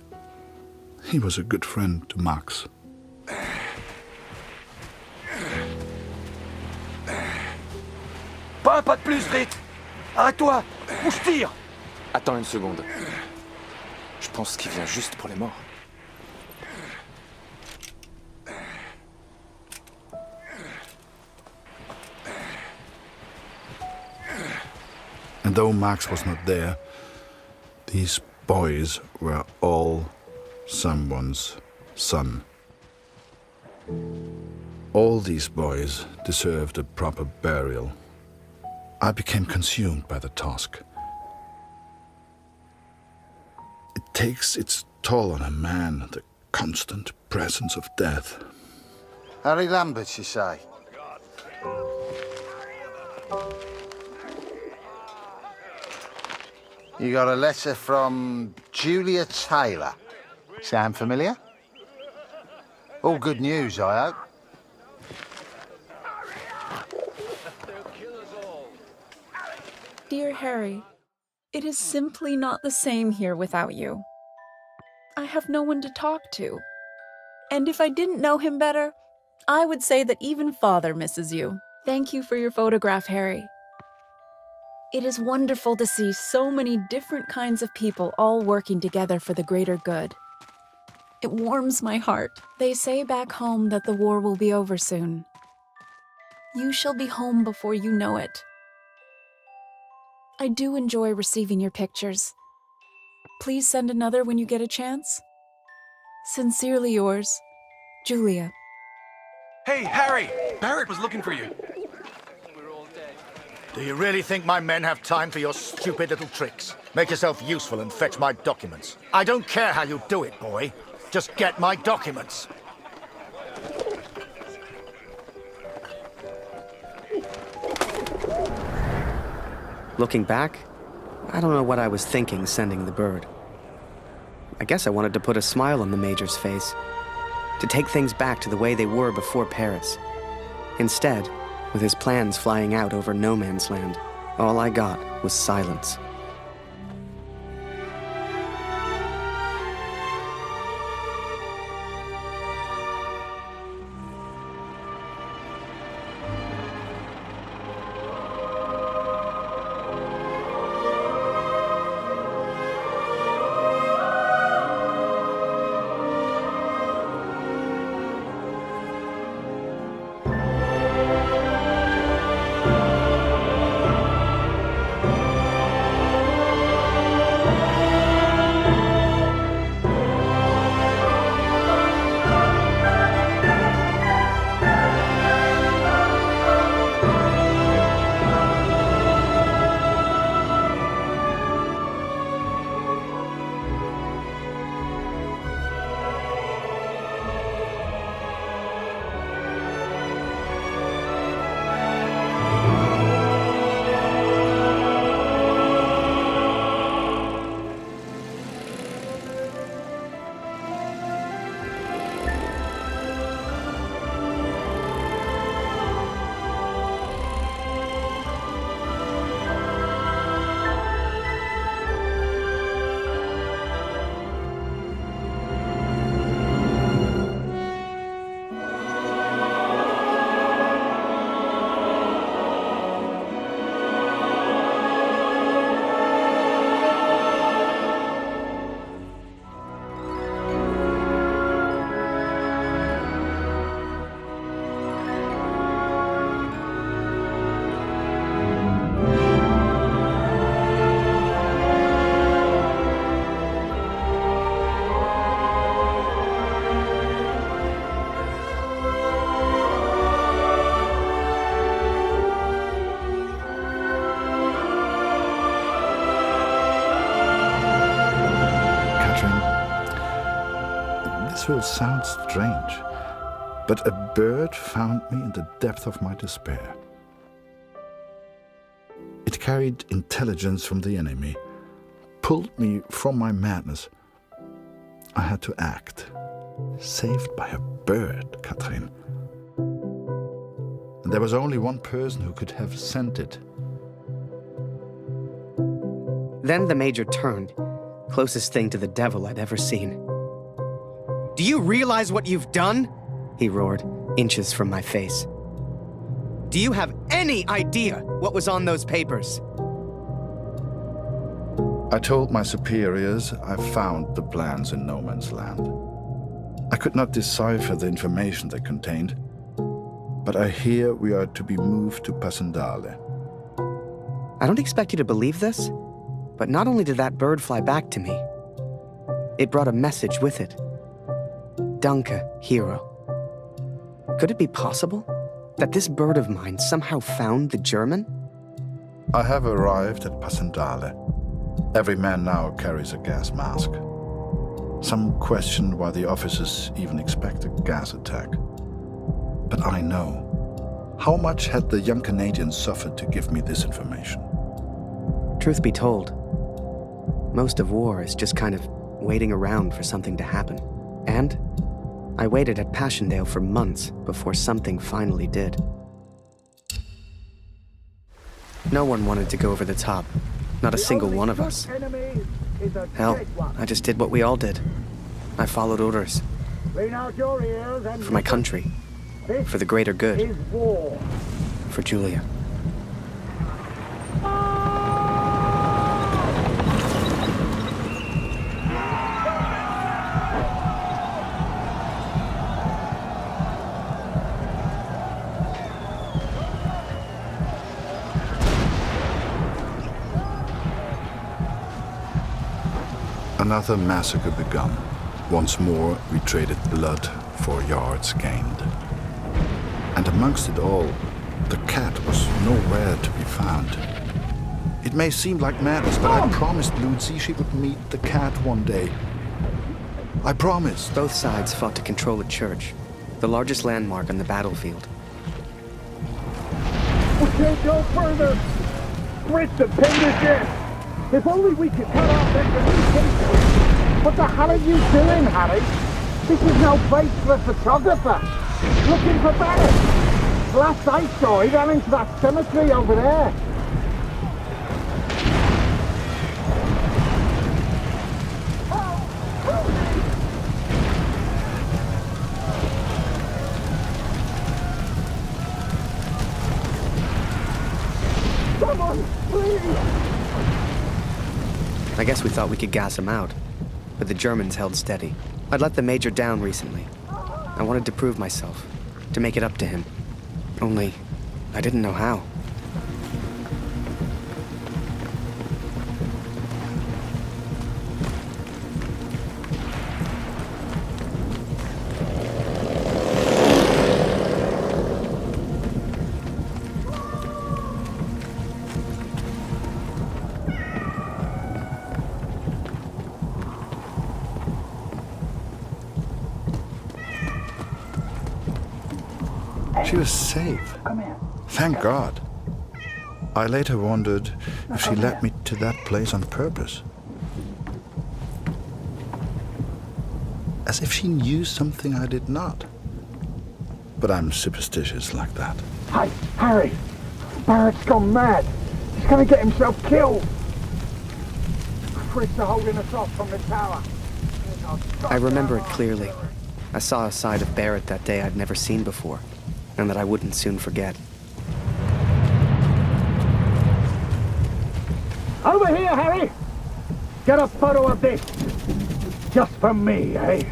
He was a good friend to Max. Pas un pas de plus, Rit! Arrête-toi! Ou je tire! Attends une seconde. Je pense qu'il vient juste pour les morts. And though Max was not there, these boys were all someone's son. All these boys deserved a proper burial. I became consumed by the task. It takes its toll on a man, the constant presence of death. Harry Lambert, you say? You got a letter from Julia Taylor. Sound familiar? All good news, I hope. Dear Harry, it is simply not the same here without you. I have no one to talk to. And if I didn't know him better, I would say that even Father misses you. Thank you for your photograph, Harry. It is wonderful to see so many different kinds of people all working together for the greater good. It warms my heart. They say back home that the war will be over soon. You shall be home before you know it. I do enjoy receiving your pictures. Please send another when you get a chance. Sincerely yours, Julia. Hey, Harry! Barrett was looking for you. Do you really think my men have time for your stupid little tricks? Make yourself useful and fetch my documents. I don't care how you do it, boy. Just get my documents. Looking back, I don't know what I was thinking sending the bird. I guess I wanted to put a smile on the Major's face, to take things back to the way they were before Paris. Instead, with his plans flying out over no man's land, all I got was silence. This will sound strange, but a bird found me in the depth of my despair. It carried intelligence from the enemy, pulled me from my madness. I had to act. Saved by a bird, Katrin. And there was only one person who could have sent it. Then the Major turned, closest thing to the devil I'd ever seen. "Do you realize what you've done?" he roared, inches from my face. "Do you have any idea what was on those papers?" I told my superiors I found the plans in no man's land. I could not decipher the information they contained, but I hear we are to be moved to Passendale. I don't expect you to believe this, but not only did that bird fly back to me, it brought a message with it. Danke, hero. Could it be possible that this bird of mine somehow found the German? I have arrived at Passendale. Every man now carries a gas mask. Some question why the officers even expect a gas attack. But I know. How much had the young Canadian suffered to give me this information? Truth be told, most of war is just kind of waiting around for something to happen. And I waited at Passchendaele for months before something finally did. No one wanted to go over the top. Not a single one of us. Hell, I just did what we all did. I followed orders. For my country. For the greater good. For Julia. Another massacre begun. Once more, we traded blood for yards gained. And amongst it all, the cat was nowhere to be found. It may seem like madness, but I promised Lucy she would meet the cat one day. I promised. Both sides fought to control a church, the largest landmark on the battlefield. We can't go further! Grit to pin this in! If only we could cut off that communication! What the hell are you doing, Harry? This is no place for a photographer! Looking for Barrett! last I saw, he ran into that cemetery over there. Someone, please! I guess we thought we could gas him out, but the Germans held steady. I'd let the Major down recently. I wanted to prove myself, to make it up to him. Only, I didn't know how. She was safe. Thank God. I later wondered if she led me to that place on purpose. As if she knew something I did not. But I'm superstitious like that. Hey, Harry! Barrett's gone mad. He's gonna get himself killed. Fritz are holding us off from the tower. I remember it clearly. I saw a side of Barrett that day I'd never seen before, and that I wouldn't soon forget. Over here, Harry! Get a photo of this. Just for me, eh?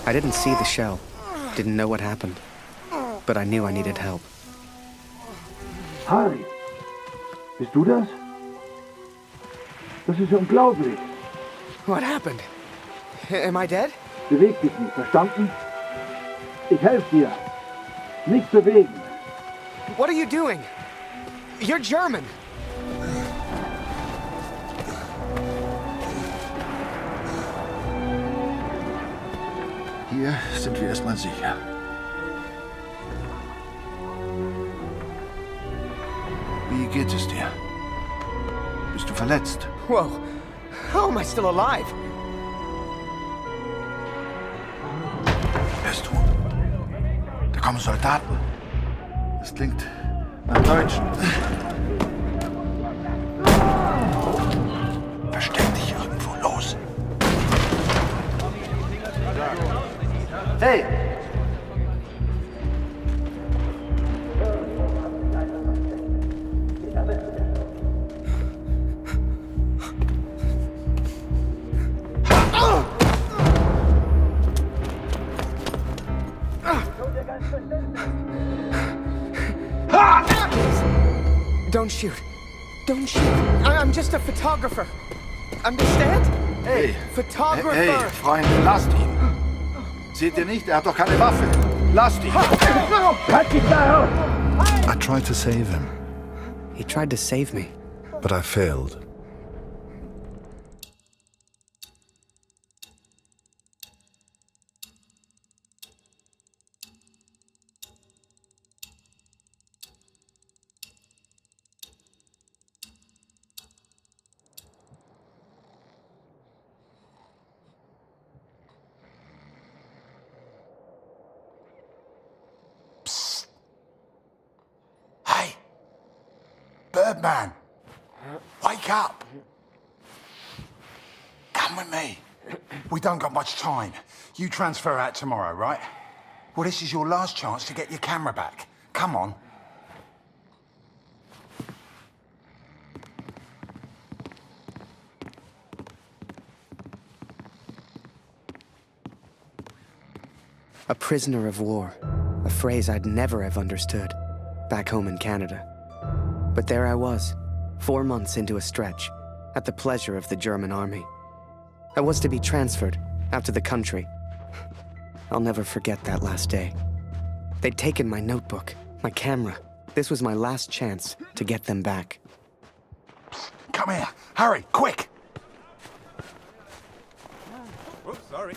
I didn't see the shell, didn't know what happened, but I knew I needed help. Harry, bist du das? Das ist unglaublich. What happened? Am I dead? Beweg dich nicht, verstanden? Ich helfe dir. Nichts bewegen. What are you doing? You're German. Hier sind wir erstmal sicher. Wie geht es dir? Bist du verletzt? Whoa. How am I still alive? Hörst du? Da kommen Soldaten. Das klingt nach Deutschen. Versteck dich irgendwo, los. Hey! Don't shoot. Don't shoot. I'm just a photographer. Understand? Hey! Photographer! Hey, Freund, lasst ihn! Seht ihr nicht? Er hat doch keine Waffe. Lasst ihn! I tried to save him. He tried to save me. But I failed. Birdman, wake up. Come with me. We don't got much time. You transfer out tomorrow, right? Well, this is your last chance to get your camera back. Come on. A prisoner of war. A phrase I'd never have understood back home in Canada. But there I was, 4 months into a stretch, at the pleasure of the German army. I was to be transferred out to the country. I'll never forget that last day. They'd taken my notebook, my camera. This was my last chance to get them back. Come here. Hurry, quick. Oops, sorry.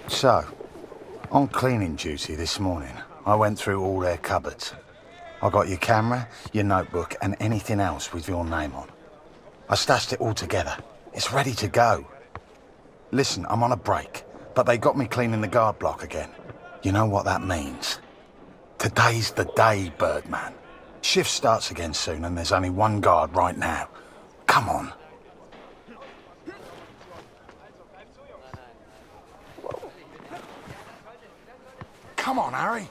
So, on cleaning duty this morning, I went through all their cupboards. I got your camera, your notebook, and anything else with your name on. I stashed it all together. It's ready to go. Listen, I'm on a break, but they got me cleaning the guard block again. You know what that means? Today's the day, Birdman. Shift starts again soon and there's only one guard right now. Come on. Come on, Harry.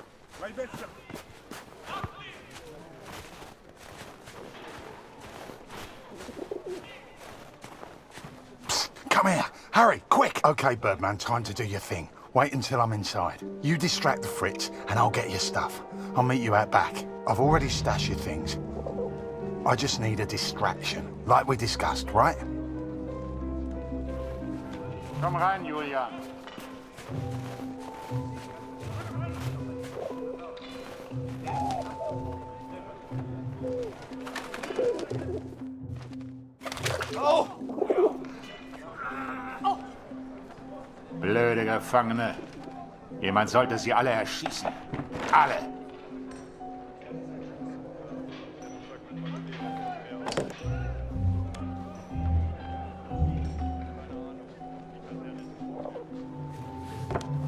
Psst, come here. Hurry, quick. Okay, Birdman, time to do your thing. Wait until I'm inside. You distract the Fritz and I'll get your stuff. I'll meet you out back. I've already stashed your things. I just need a distraction, like we discussed, right? Komm rein, Julian. Blöde Gefangene. Jemand sollte sie alle erschießen. Alle.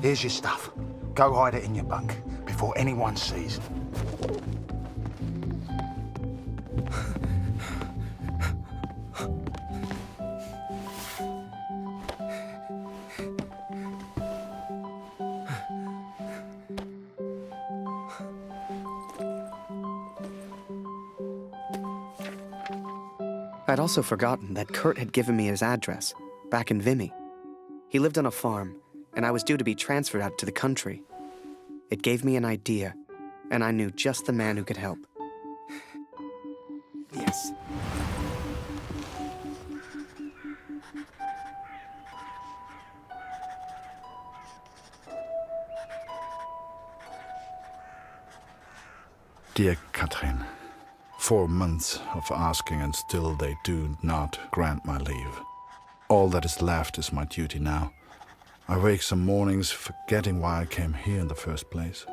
Here's your stuff. Go hide it in your bunk before anyone sees. I'd also forgotten that Kurt had given me his address, back in Vimy. He lived on a farm, and I was due to be transferred out to the country. It gave me an idea, and I knew just the man who could help. Yes. Dear Katrin, 4 months of asking and still they do not grant my leave. All that is left is my duty now. I wake some mornings forgetting why I came here in the first place.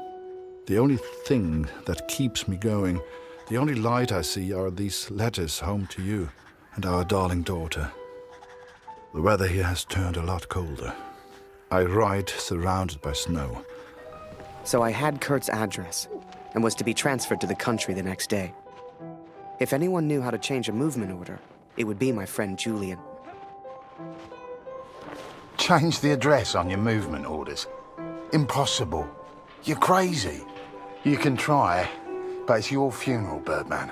The only thing that keeps me going, the only light I see are these letters home to you and our darling daughter. The weather here has turned a lot colder. I ride surrounded by snow. So I had Kurt's address and was to be transferred to the country the next day. If anyone knew how to change a movement order, it would be my friend Julian. Change the address on your movement orders? Impossible. You're crazy. You can try, but it's your funeral, Birdman.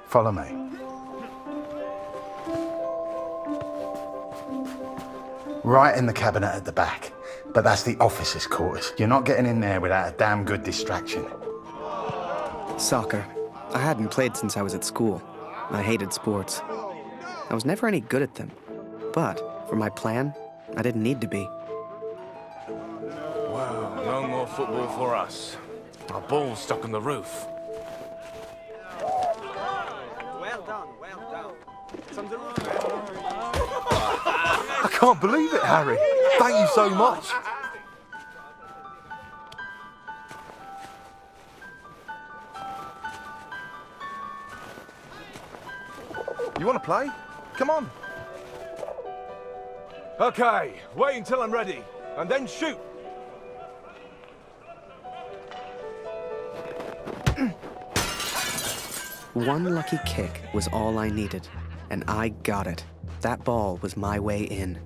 Follow me. Right in the cabinet at the back, but that's the officers' quarters. You're not getting in there without a damn good distraction. Soccer. I hadn't played since I was at school. I hated sports. I was never any good at them. But, for my plan, I didn't need to be. Wow, no more football for us. Our ball's stuck on the roof. Well done, well done. I can't believe it, Harry. Thank you so much. You want to play? Come on. Okay, wait until I'm ready, and then shoot. One lucky kick was all I needed, and I got it. That ball was my way in.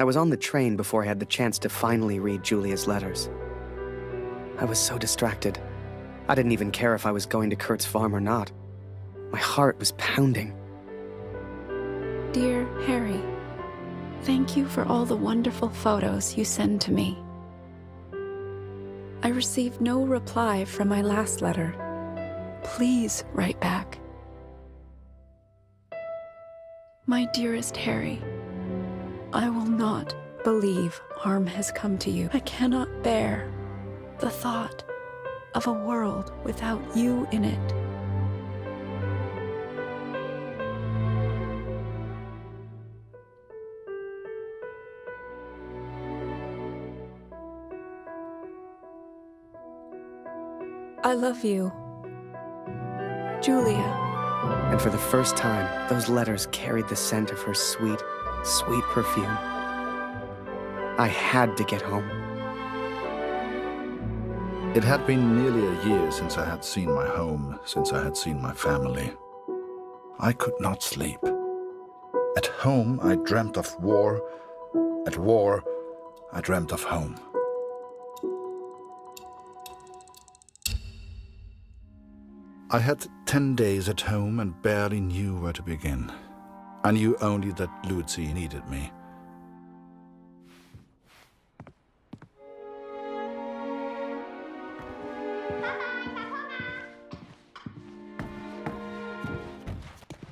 was on the train before I had the chance to finally read Julia's letters. I was so distracted. I didn't even care if I was going to Kurt's farm or not. My heart was pounding. Dear Harry, thank you for all the wonderful photos you send to me. I received no reply from my last letter. Please write back. My dearest Harry, I will not believe harm has come to you. I cannot bear the thought of a world without you in it. I love you, Julia. And for the first time, those letters carried the scent of her sweet, sweet perfume. I had to get home. It had been nearly a year since I had seen my home, since I had seen my family. I could not sleep. At home, I dreamt of war. At war, I dreamt of home. I had 10 days at home and barely knew where to begin. I knew only that Lucy needed me.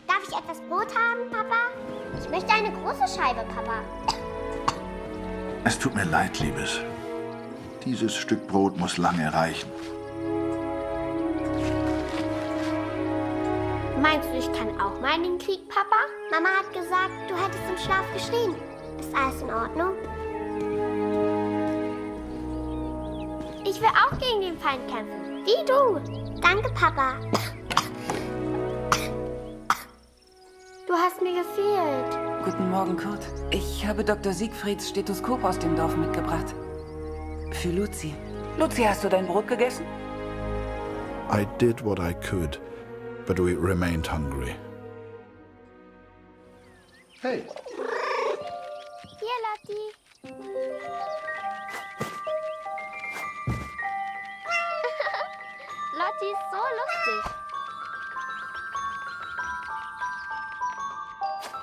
Darf ich etwas Brot haben, Papa? Ich möchte eine große Scheibe, Papa. Es tut mir leid, Liebes. Dieses Stück Brot muss lange reichen. Meinst du, ich kann auch mal in den Krieg, Papa? Mama hat gesagt, du hättest im Schlaf geschrien. Ist alles in Ordnung? Ich will auch gegen den Feind kämpfen. Wie du. Danke, Papa. Du hast mir gefehlt. Guten Morgen, Kurt. Ich habe Dr. Siegfrieds Stethoskop aus dem Dorf mitgebracht. Für Lucy. Lucy, hast du dein Brot gegessen? I did what I could, but we remained hungry. Hey. Hier, Lotti. Lotti ist so lustig.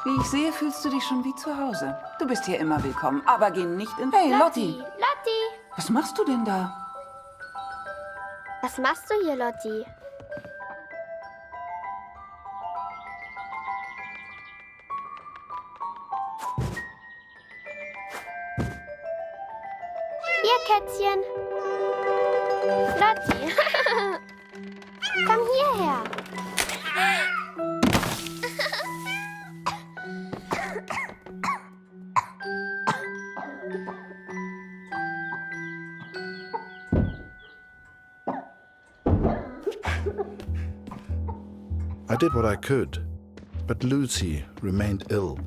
Wie ich sehe, fühlst du dich schon wie zu Hause. Du bist hier immer willkommen, aber geh nicht in... Hey, Lotti! Lotti! Was machst du denn da? Was machst du hier, Lotti? Hier, Kätzchen. Lotti. Komm hierher. I did what I could, but Lucy remained ill.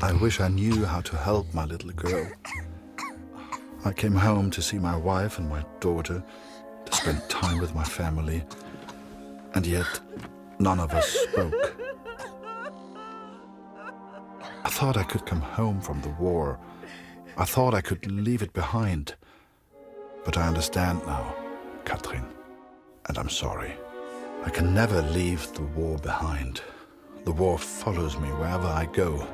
I wish I knew how to help my little girl. I came home to see my wife and my daughter, to spend time with my family, and yet none of us spoke. I thought I could come home from the war. I thought I could leave it behind. But I understand now, Katrin, and I'm sorry. I can never leave the war behind. The war follows me wherever I go.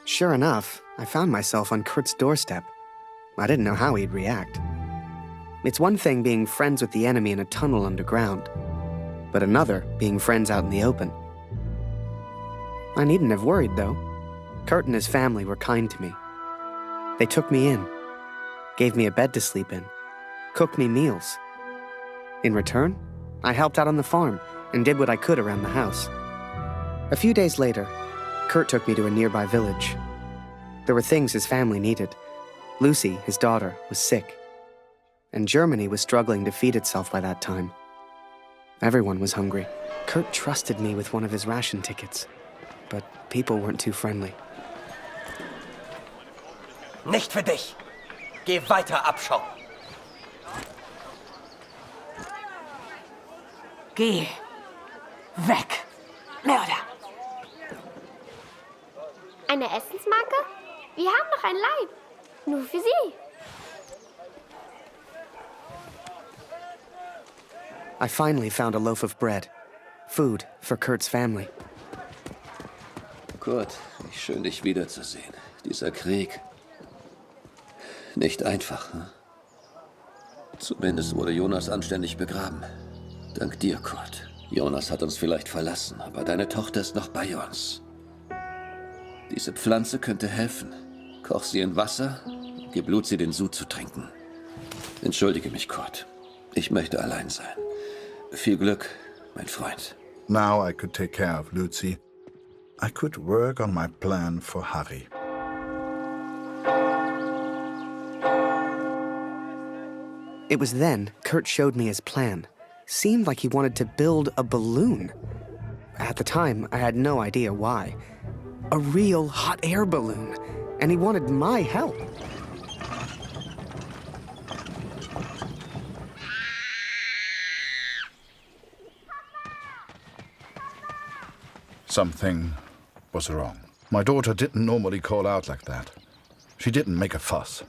Sure enough, I found myself on Kurt's doorstep. I didn't know how he'd react. It's one thing being friends with the enemy in a tunnel underground, but another being friends out in the open. I needn't have worried, though. Kurt and his family were kind to me. They took me in, gave me a bed to sleep in, cooked me meals. In return, I helped out on the farm and did what I could around the house. A few days later, Kurt took me to a nearby village. There were things his family needed. Lucy, his daughter, was sick. And Germany was struggling to feed itself by that time. Everyone was hungry. Kurt trusted me with one of his ration tickets. but people weren't too friendly. Nicht für dich. Geh weiter, Abschau. Geh. Weg. Mörder. Eine Essensmarke? Wir haben noch ein Leib. Nur für Sie. I finally found a loaf of bread. Food for Kurt's family. Kurt, wie schön, dich wiederzusehen. Dieser Krieg. Nicht einfach, hm? Zumindest wurde Jonas anständig begraben. Dank dir, Kurt. Jonas hat uns vielleicht verlassen, aber deine Tochter ist noch bei uns. Diese Pflanze könnte helfen. Koch sie in Wasser, gib Luzi den Sud zu trinken. Entschuldige mich, Kurt. Ich möchte allein sein. Viel Glück, mein Freund. Now I could take care of Luzi. I could work on my plan for Harry. It was then Kurt showed me his plan. Seemed like he wanted to build a balloon. At the time, I had no idea why. A real hot air balloon. And he wanted my help. Something was wrong. My daughter didn't normally call out like that. She didn't make a fuss.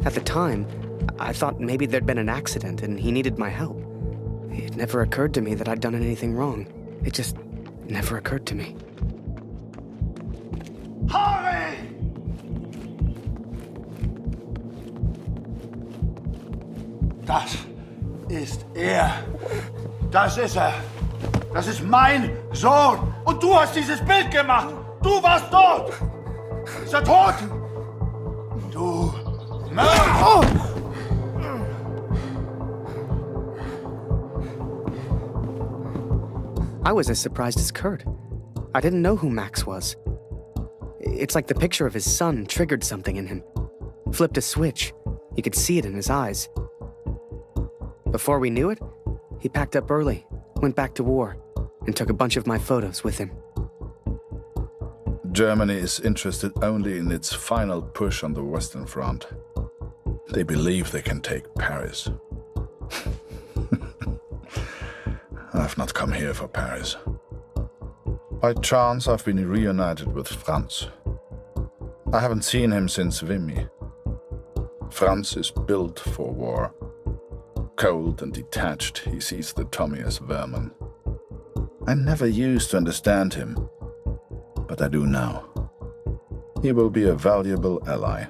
At the time, I thought maybe there'd been an accident and he needed my help. It never occurred to me that I'd done anything wrong. It just never occurred to me. Harry! Das ist er. Das ist er. Das ist mein Sohn. Und du hast dieses Bild gemacht. Du warst dort. Ist er tot? Du Mörder! I was as surprised as Kurt. I didn't know who Max was. It's like the picture of his son triggered something in him. Flipped a switch. You could see it in his eyes. Before we knew it, he packed up early, went back to war, and took a bunch of my photos with him. Germany is interested only in its final push on the Western Front. They believe they can take Paris. I've not come here for Paris. By chance, I've been reunited with Franz. I haven't seen him since Vimy. Franz is built for war. Cold and detached, he sees the Tommy as vermin. I never used to understand him, but I do now. He will be a valuable ally.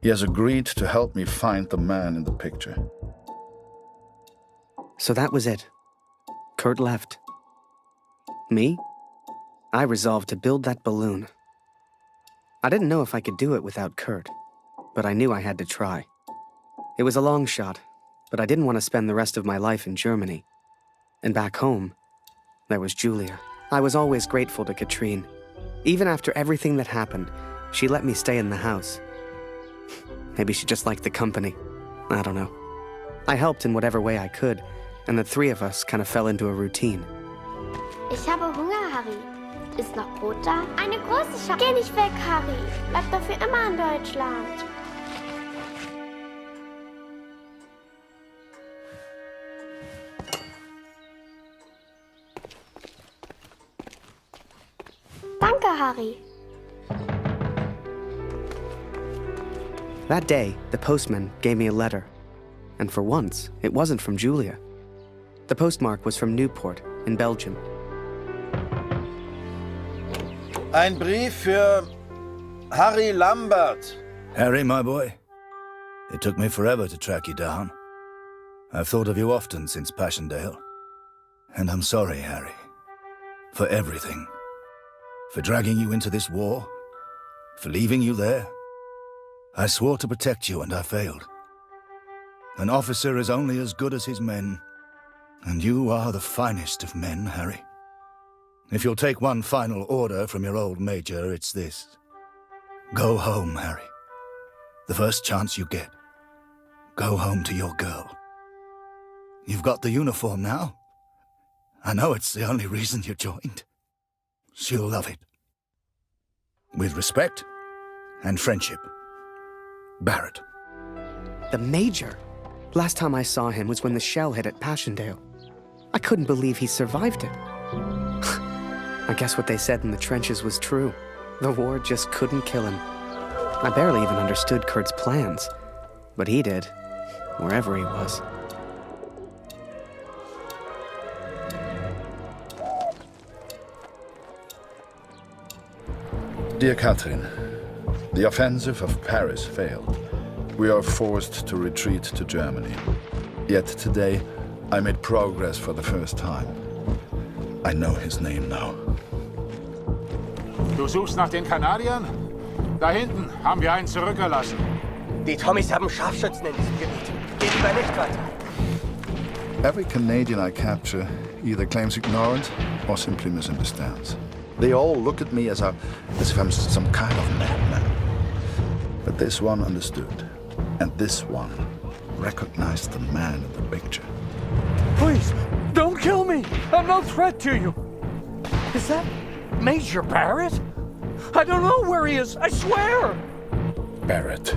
He has agreed to help me find the man in the picture. So that was it. Kurt left. Me? I resolved to build that balloon. I didn't know if I could do it without Kurt, but I knew I had to try. It was a long shot, but I didn't want to spend the rest of my life in Germany. And back home, there was Julia. I was always grateful to Katrine. Even after everything that happened, she let me stay in the house. Maybe she just liked the company. I don't know. I helped in whatever way I could, and the three of us kind of fell into a routine. Ich habe Hunger, Harry. Ist noch Brot da? Eine große Schale. Geh nicht weg, Harry. Bleib doch für immer in Deutschland. Danke, Harry. That day, the postman gave me a letter. And for once, it wasn't from Julia. The postmark was from Newport in Belgium. Ein Brief für Harry Lambert. Harry, my boy. It took me forever to track you down. I've thought of you often since Passchendaele. And I'm sorry, Harry. For everything. For dragging you into this war. For leaving you there. I swore to protect you and I failed. An officer is only as good as his men. And you are the finest of men, Harry. If you'll take one final order from your old major, it's this. Go home, Harry. The first chance you get. Go home to your girl. You've got the uniform now. I know it's the only reason you joined. She'll love it. With respect and friendship. Barrett. The Major? Last time I saw him was when the shell hit at Passchendaele. I couldn't believe he survived it. I guess what they said in the trenches was true. The war just couldn't kill him. I barely even understood Kurt's plans. But he did, wherever he was. Dear Catherine, the offensive of Paris failed. We are forced to retreat to Germany. Yet today, I made progress for the first time. I know his name now. Du suchst nach den Kanadiern? Da hinten haben wir einen zurückgelassen. Die Tommies haben Scharfschützen in diesem Gebiet. Geh lieber nicht weiter. Every Canadian I capture either claims ignorance or simply misunderstands. They all look at me as if I'm some kind of madman. But this one understood, and this one recognized the man in the picture. Please, don't kill me! I'm no threat to you! Is that Major Barrett? I don't know where he is, I swear! Barrett,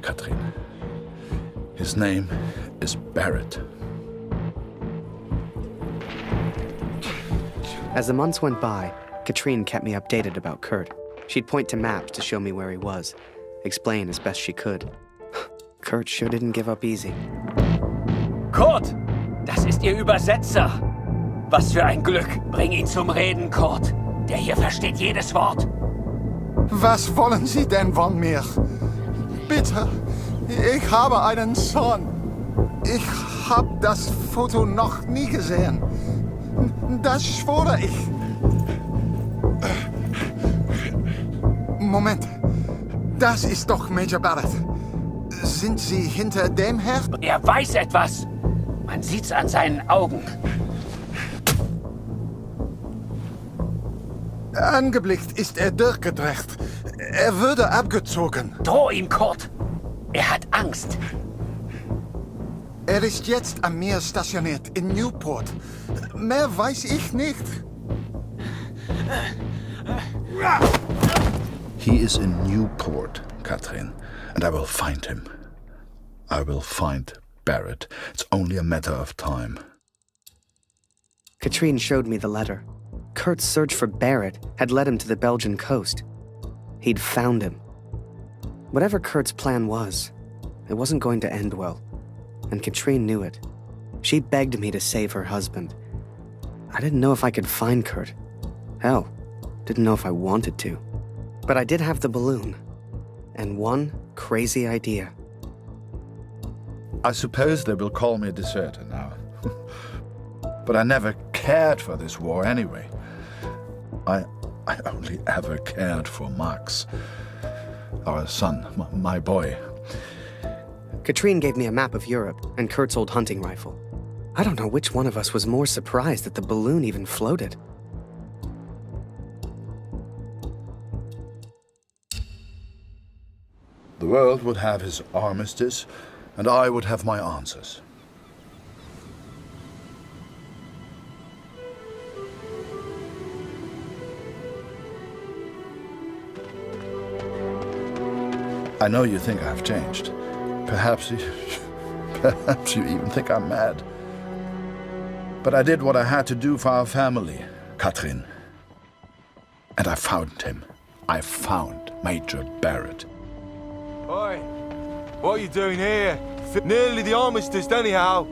Catherine. His name is Barrett. As the months went by, Katrine kept me updated about Kurt. She'd point to maps to show me where he was, explain as best she could. Kurt sure didn't give up easy. Kurt, das ist Ihr Übersetzer. Was für ein Glück. Bring ihn zum Reden, Kurt. Der hier versteht jedes Wort. Was wollen Sie denn von mir? Bitte, ich habe einen Sohn. Ich habe das Foto noch nie gesehen. Das schwöre ich. Moment, das ist doch Major Barrett. Sind Sie hinter dem her? Er weiß etwas. Man sieht's an seinen Augen. Angeblickt ist er durchgedreht. Er würde abgezogen. Droh ihm, Kurt. Er hat Angst. Er ist jetzt am Meer stationiert, in Newport. Mehr weiß ich nicht. He is in Newport, Catherine, and I will find him. I will find Barrett. It's only a matter of time. Katrine showed me the letter. Kurt's search for Barrett had led him to the Belgian coast. He'd found him. Whatever Kurt's plan was, it wasn't going to end well, and Katrine knew it. She begged me to save her husband. I didn't know if I could find Kurt. Hell, didn't know if I wanted to. But I did have the balloon, and one crazy idea. I suppose they will call me a deserter now. But I never cared for this war anyway. I only ever cared for Max, our son, my boy. Katrine gave me a map of Europe and Kurt's old hunting rifle. I don't know which one of us was more surprised that the balloon even floated. The world would have his armistice, and I would have my answers. I know you think I've changed. Perhaps you even think I'm mad. But I did what I had to do for our family, Catherine. And I found him. I found Major Barrett. Oi, what are you doing here? Nearly the armistice anyhow.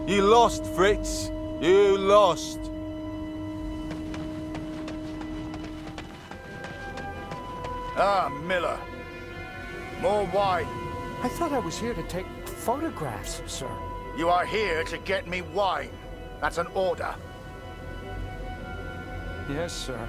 You lost, Fritz. You lost. Ah, Miller. More wine. I thought I was here to take photographs, sir. You are here to get me wine. That's an order. Yes, sir.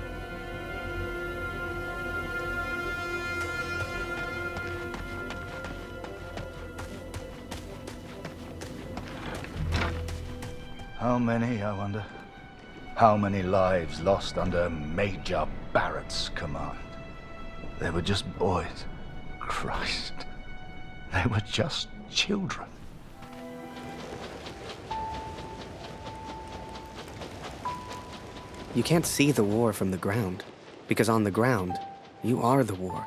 How many, I wonder? How many lives lost under Major Barrett's command? They were just boys. Christ. They were just children. You can't see the war from the ground, because on the ground, you are the war.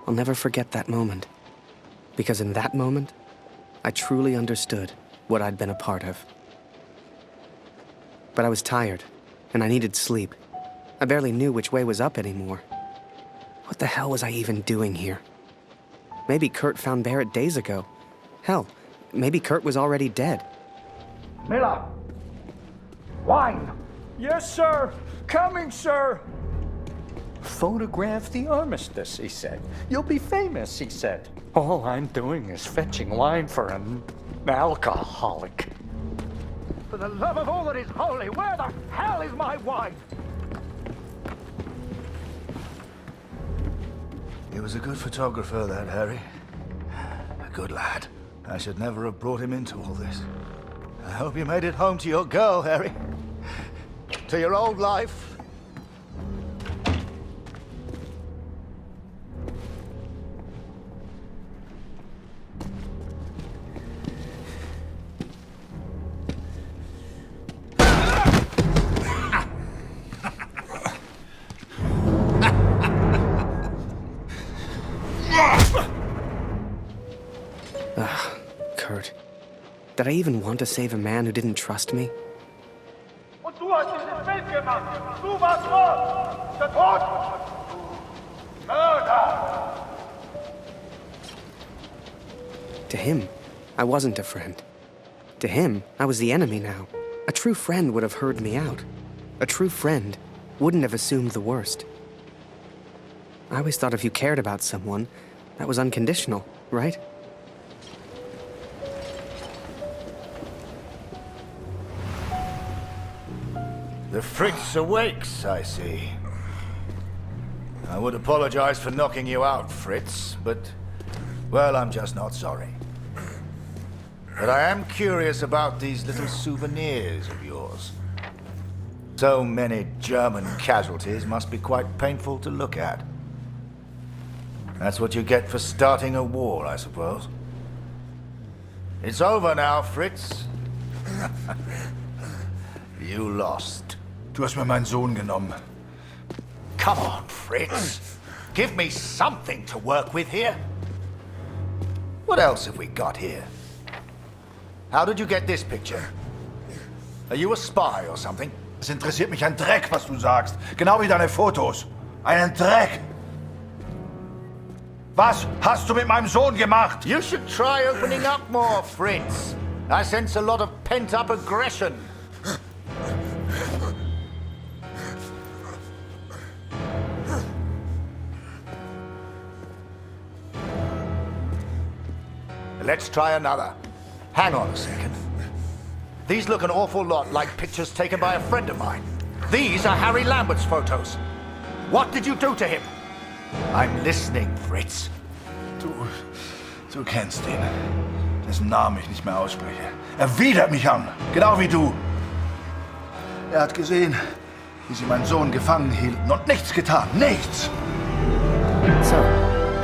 I'll never forget that moment, because in that moment, I truly understood what I'd been a part of. But I was tired, and I needed sleep. I barely knew which way was up anymore. What the hell was I even doing here? Maybe Kurt found Barrett days ago. Hell, maybe Kurt was already dead. Miller! Wine! Yes, sir. Coming, sir. Photograph the armistice, he said. You'll be famous, he said. All I'm doing is fetching wine for an alcoholic. For the love of all that is holy, where the hell is my wine? He was a good photographer, that Harry. A good lad. I should never have brought him into all this. I hope you made it home to your girl, Harry. To your old life. Kurt. Did I even want to save a man who didn't trust me? Und du hast dieses Bild gemacht. Du warst Mord. Der Tod. Mörder. To him, I wasn't a friend. To him, I was the enemy now. A true friend would have heard me out. A true friend wouldn't have assumed the worst. I always thought if you cared about someone, that was unconditional, right? The Fritz awakes, I see. I would apologize for knocking you out, Fritz, but, well, I'm just not sorry. But I am curious about these little souvenirs of yours. So many German casualties must be quite painful to look at. That's what you get for starting a war, I suppose. It's over now, Fritz. You lost. Du hast mir meinen Sohn genommen. Come on, Fritz. Give me something to work with here. What else have we got here? How did you get this picture? Are you a spy or something? Es interessiert mich ein Dreck, was du sagst. Genau wie deine Fotos. Einen Dreck. Was hast du mit meinem Sohn gemacht? You should try opening up more, Fritz. I sense a lot of pent-up aggression. Let's try another. Hang on a second. These look an awful lot like pictures taken by a friend of mine. These are Harry Lambert's photos. What did you do to him? I'm listening, Fritz. Du kennst ihn. Dessen Namen ich nicht mehr ausspreche. Er widert mich an, genau wie du. Er hat gesehen, wie sie meinen Sohn gefangen hielten und nichts getan. Nichts! So,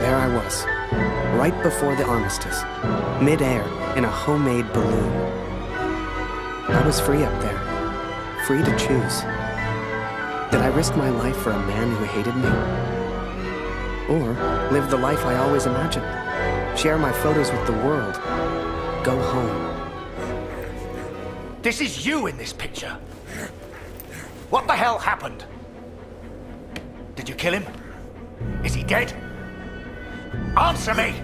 there I was. Right before the armistice, mid-air in a homemade balloon. I was free up there, free to choose. Did I risk my life for a man who hated me? Or live the life I always imagined? Share my photos with the world? Go home? This is you in this picture. What the hell happened? Did you kill him? Is he dead? Answer me!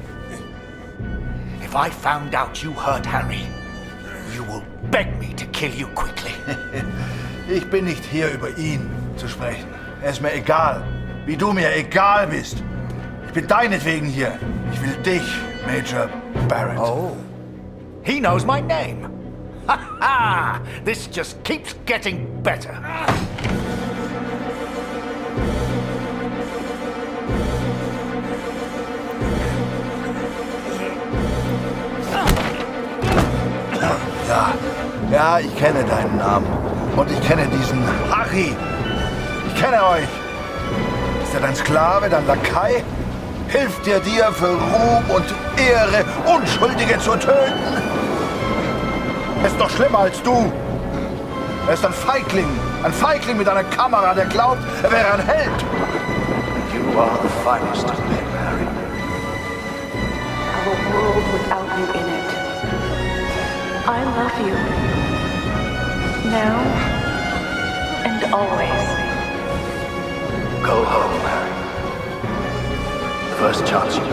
If I found out you hurt Harry, you will beg me to kill you quickly. Ich bin nicht hier, über ihn zu sprechen. Er ist mir egal, wie du mir egal bist. Ich bin deinetwegen hier. Ich will dich, Major Barrett. Oh, he knows my name. Ha ha! This just keeps getting better. Ja, Ja, ich kenne deinen Namen. Und ich kenne diesen Harry. Ich kenne euch. Ist er dein Sklave, dein Lakai? Hilft er dir für Ruhm und Ehre, Unschuldige zu töten? Er ist doch schlimmer als du. Er ist ein Feigling mit einer Kamera, der glaubt, er wäre ein Held. You are the finest of men, Harry. Of a world without you in it. I love you. Now and always. Go home, Harry. The first chance you get.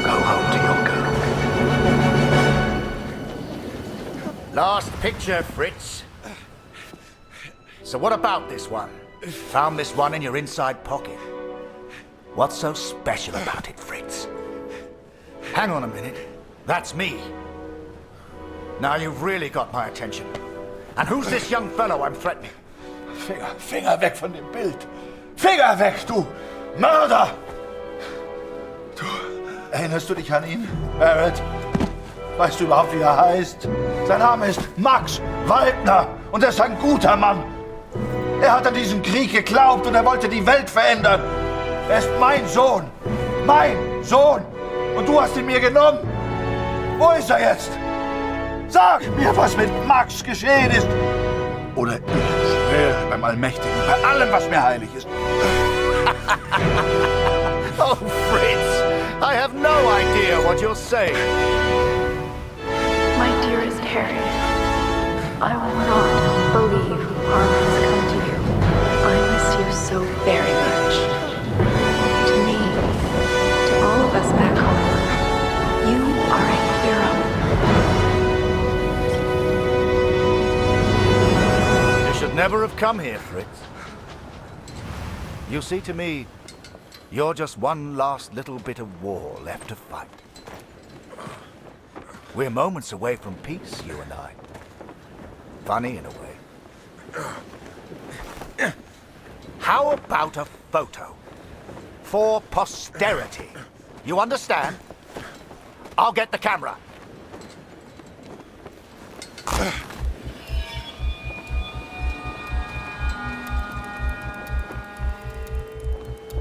Go home to your girl. Last picture, Fritz. So what about this one? Found this one in your inside pocket. What's so special about it, Fritz? Hang on a minute. That's me. Now you've really got my attention. And who's this young fellow I'm threatening? Finger weg von dem Bild. Finger weg, du Mörder! Du, erinnerst du dich an ihn, Barrett? Weißt du überhaupt, wie er heißt? Sein Name ist Max Waldner und er ist ein guter Mann. Er hat an diesen Krieg geglaubt und er wollte die Welt verändern. Er ist mein Sohn. Mein Sohn. Und du hast ihn mir genommen. Wo ist er jetzt? Sag mir, was mit Max geschehen ist. Oder ich schwöre beim Allmächtigen, bei allem, was mir heilig ist. Oh, Fritz, I have no idea what you're saying. My dearest Harry, I will not believe harm has come to you. I miss you so very much. To me, to all of us back home, you are a hero. You should never have come here, Fritz. You see, to me, you're just one last little bit of war left to fight. We're moments away from peace, you and I. Funny in a way. How about a photo? For posterity. You understand? I'll get the camera.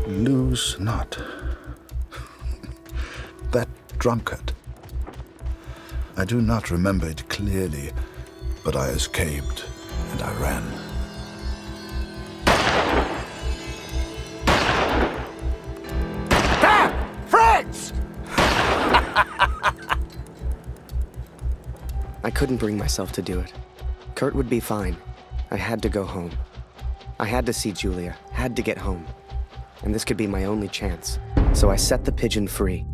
Lose not. That drunkard. I do not remember it clearly, but I escaped and I ran. Damn! Fritz! I couldn't bring myself to do it. Kurt would be fine. I had to go home. I had to see Julia, had to get home. And this could be my only chance. So I set the pigeon free.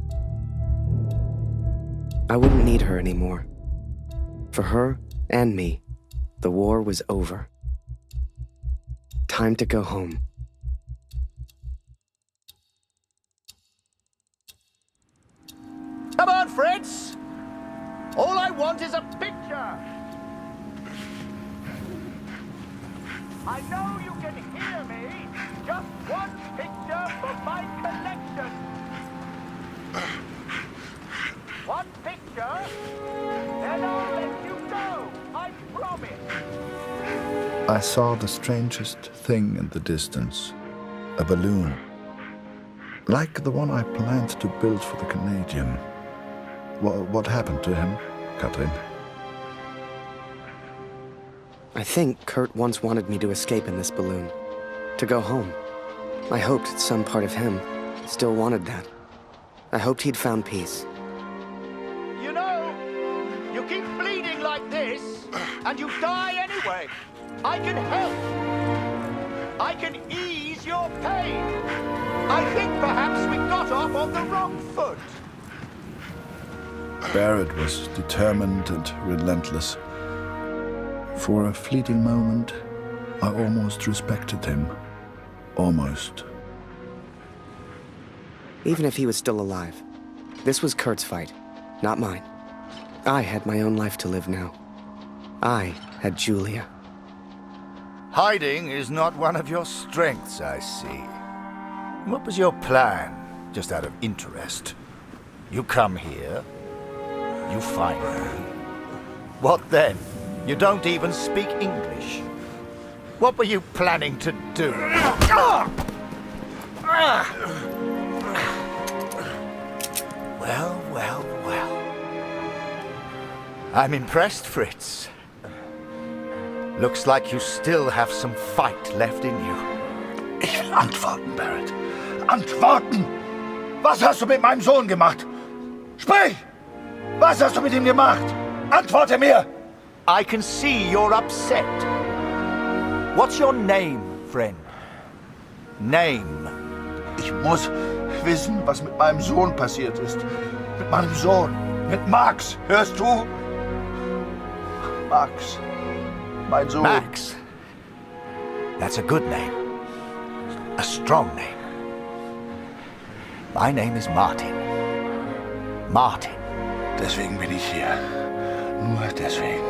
I wouldn't need her anymore. For her and me, the war was over. Time to go home. Come on, Fritz! All I want is a picture! I know you can hear me! Just one picture for my collection! One picture, then I'll let you go! I promise! I saw the strangest thing in the distance. A balloon. Like the one I planned to build for the Canadian. What happened to him, Katrin? I think Kurt once wanted me to escape in this balloon. To go home. I hoped some part of him still wanted that. I hoped he'd found peace. You know, you keep bleeding like this, and you die anyway. I can help. I can ease your pain. I think perhaps we got off on the wrong foot. Barrett was determined and relentless. For a fleeting moment, I almost respected him. Almost. Even if he was still alive, this was Kurt's fight, not mine. I had my own life to live now. I had Julia. Hiding is not one of your strengths, I see. What was your plan, just out of interest? You come here, you find me, What then? You don't even speak English. What were you planning to do? Well, well, well. I'm impressed, Fritz. Looks like you still have some fight left in you. Ich will antworten, Barrett. Antworten! Was hast du mit meinem Sohn gemacht? Sprich! Was hast du mit ihm gemacht? Antworte mir! I can see you're upset. What's your name, friend? Name. Ich muss wissen, was mit meinem Sohn passiert ist. Mit meinem Sohn. Mit Max. Hörst du? Max. Mein Sohn. Max. That's a good name. A strong name. My name is Martin. Martin. Deswegen bin ich hier. Nur deswegen.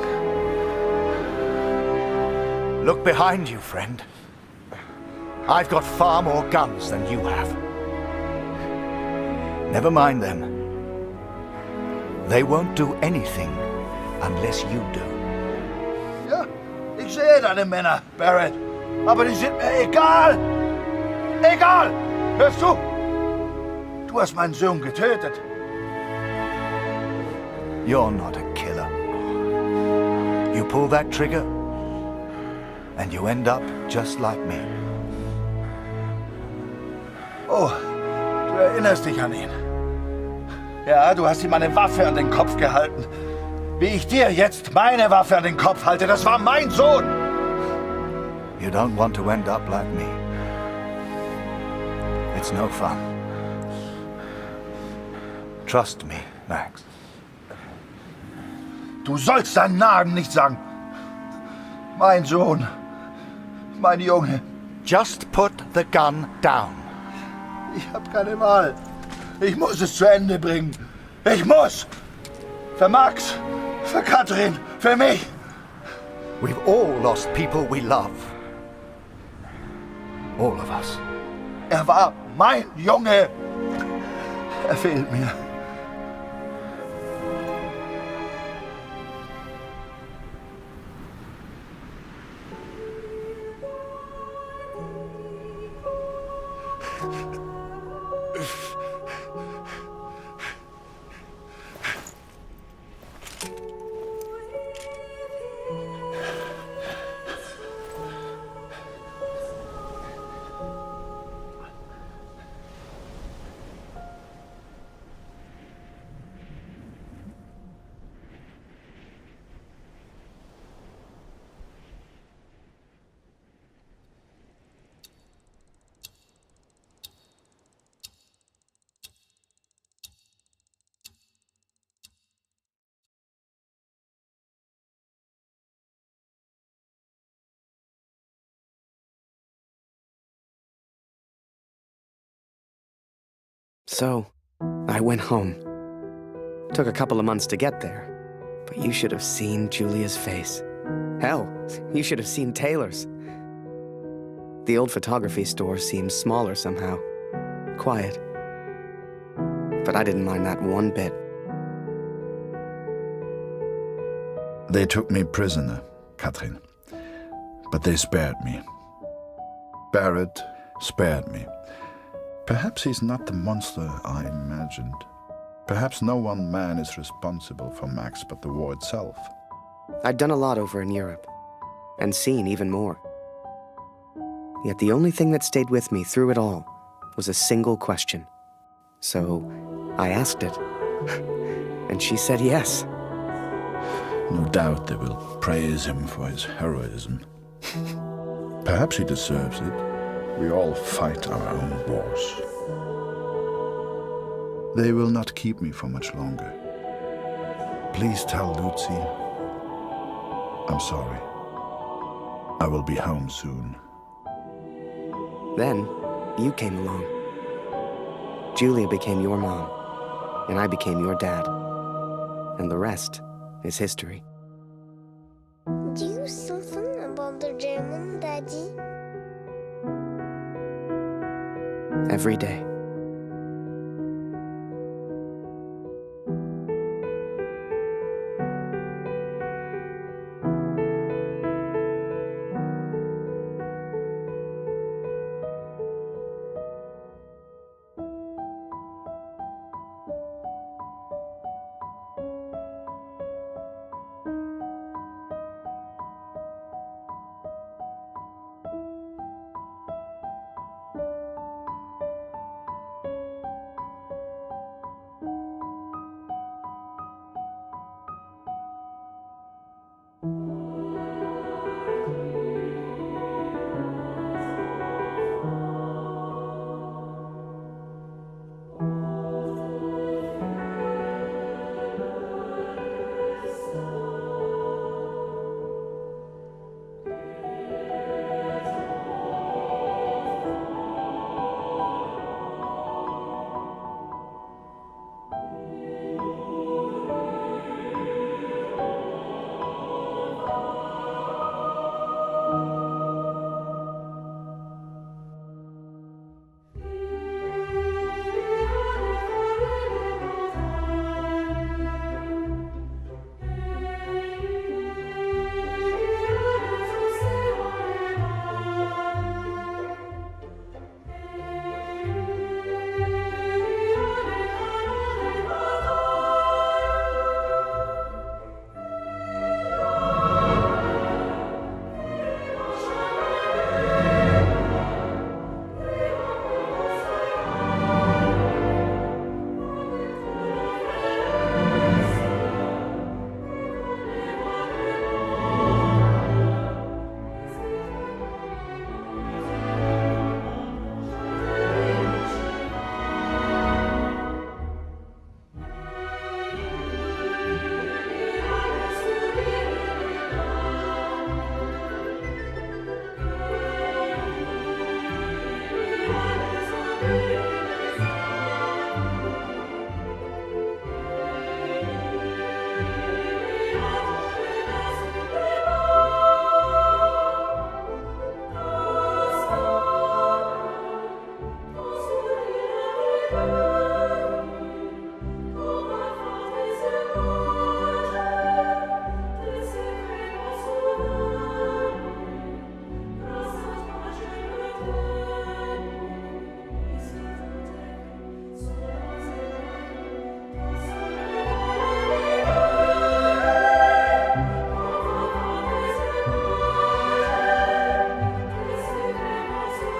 Look behind you, friend. I've got far more guns than you have. Never mind them. They won't do anything unless you do. Ja, ich sehe deine Männer, Barrett. Aber die sind mir egal. Egal! Hörst du? Du hast meinen Sohn getötet. You're not a killer. You pull that trigger, and you end up just like me. Oh, du erinnerst dich an ihn. Ja, du hast ihm eine Waffe an den Kopf gehalten. Wie ich dir jetzt meine Waffe an den Kopf halte, das war mein Sohn. You don't want to end up like me. It's no fun. Trust me, Max. Du sollst seinen Namen nicht sagen. Mein Sohn. Mein Junge. Just put the gun down. Ich hab keine Wahl. Ich muss es zu Ende bringen. Ich muss. Für Max. Für Katrin. Für mich. We've all lost people we love. All of us. Er war mein Junge. Er fehlt mir. So, I went home. Took a couple of months to get there, but you should have seen Julia's face. Hell, you should have seen Taylor's. The old photography store seemed smaller somehow. Quiet. But I didn't mind that one bit. They took me prisoner, Katrin. But they spared me. Barrett spared me. Perhaps he's not the monster I imagined. Perhaps no one man is responsible for Max but the war itself. I'd done a lot over in Europe, and seen even more. Yet the only thing that stayed with me through it all was a single question. So I asked it, and she said yes. No doubt they will praise him for his heroism. Perhaps he deserves it. We all fight our own wars. They will not keep me for much longer. Please tell Lucy I'm sorry. I will be home soon. Then, you came along. Julia became your mom, and I became your dad. And the rest is history. Do you still think about the German, Daddy? Every day.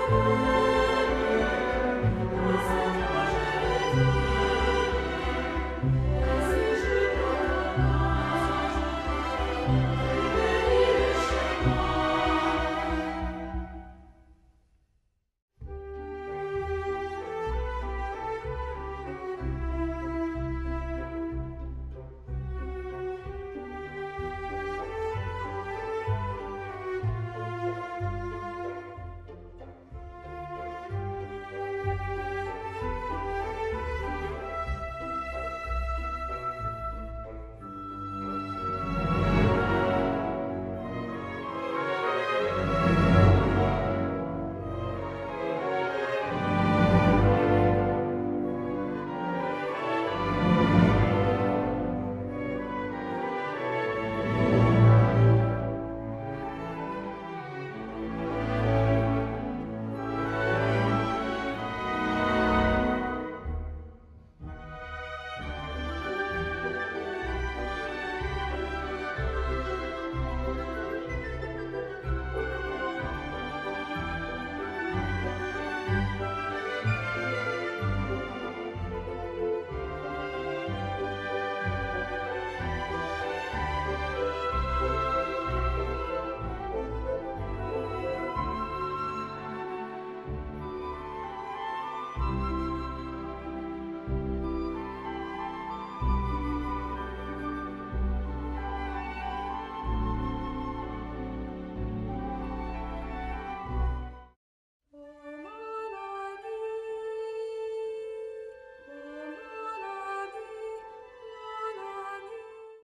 Tschüss.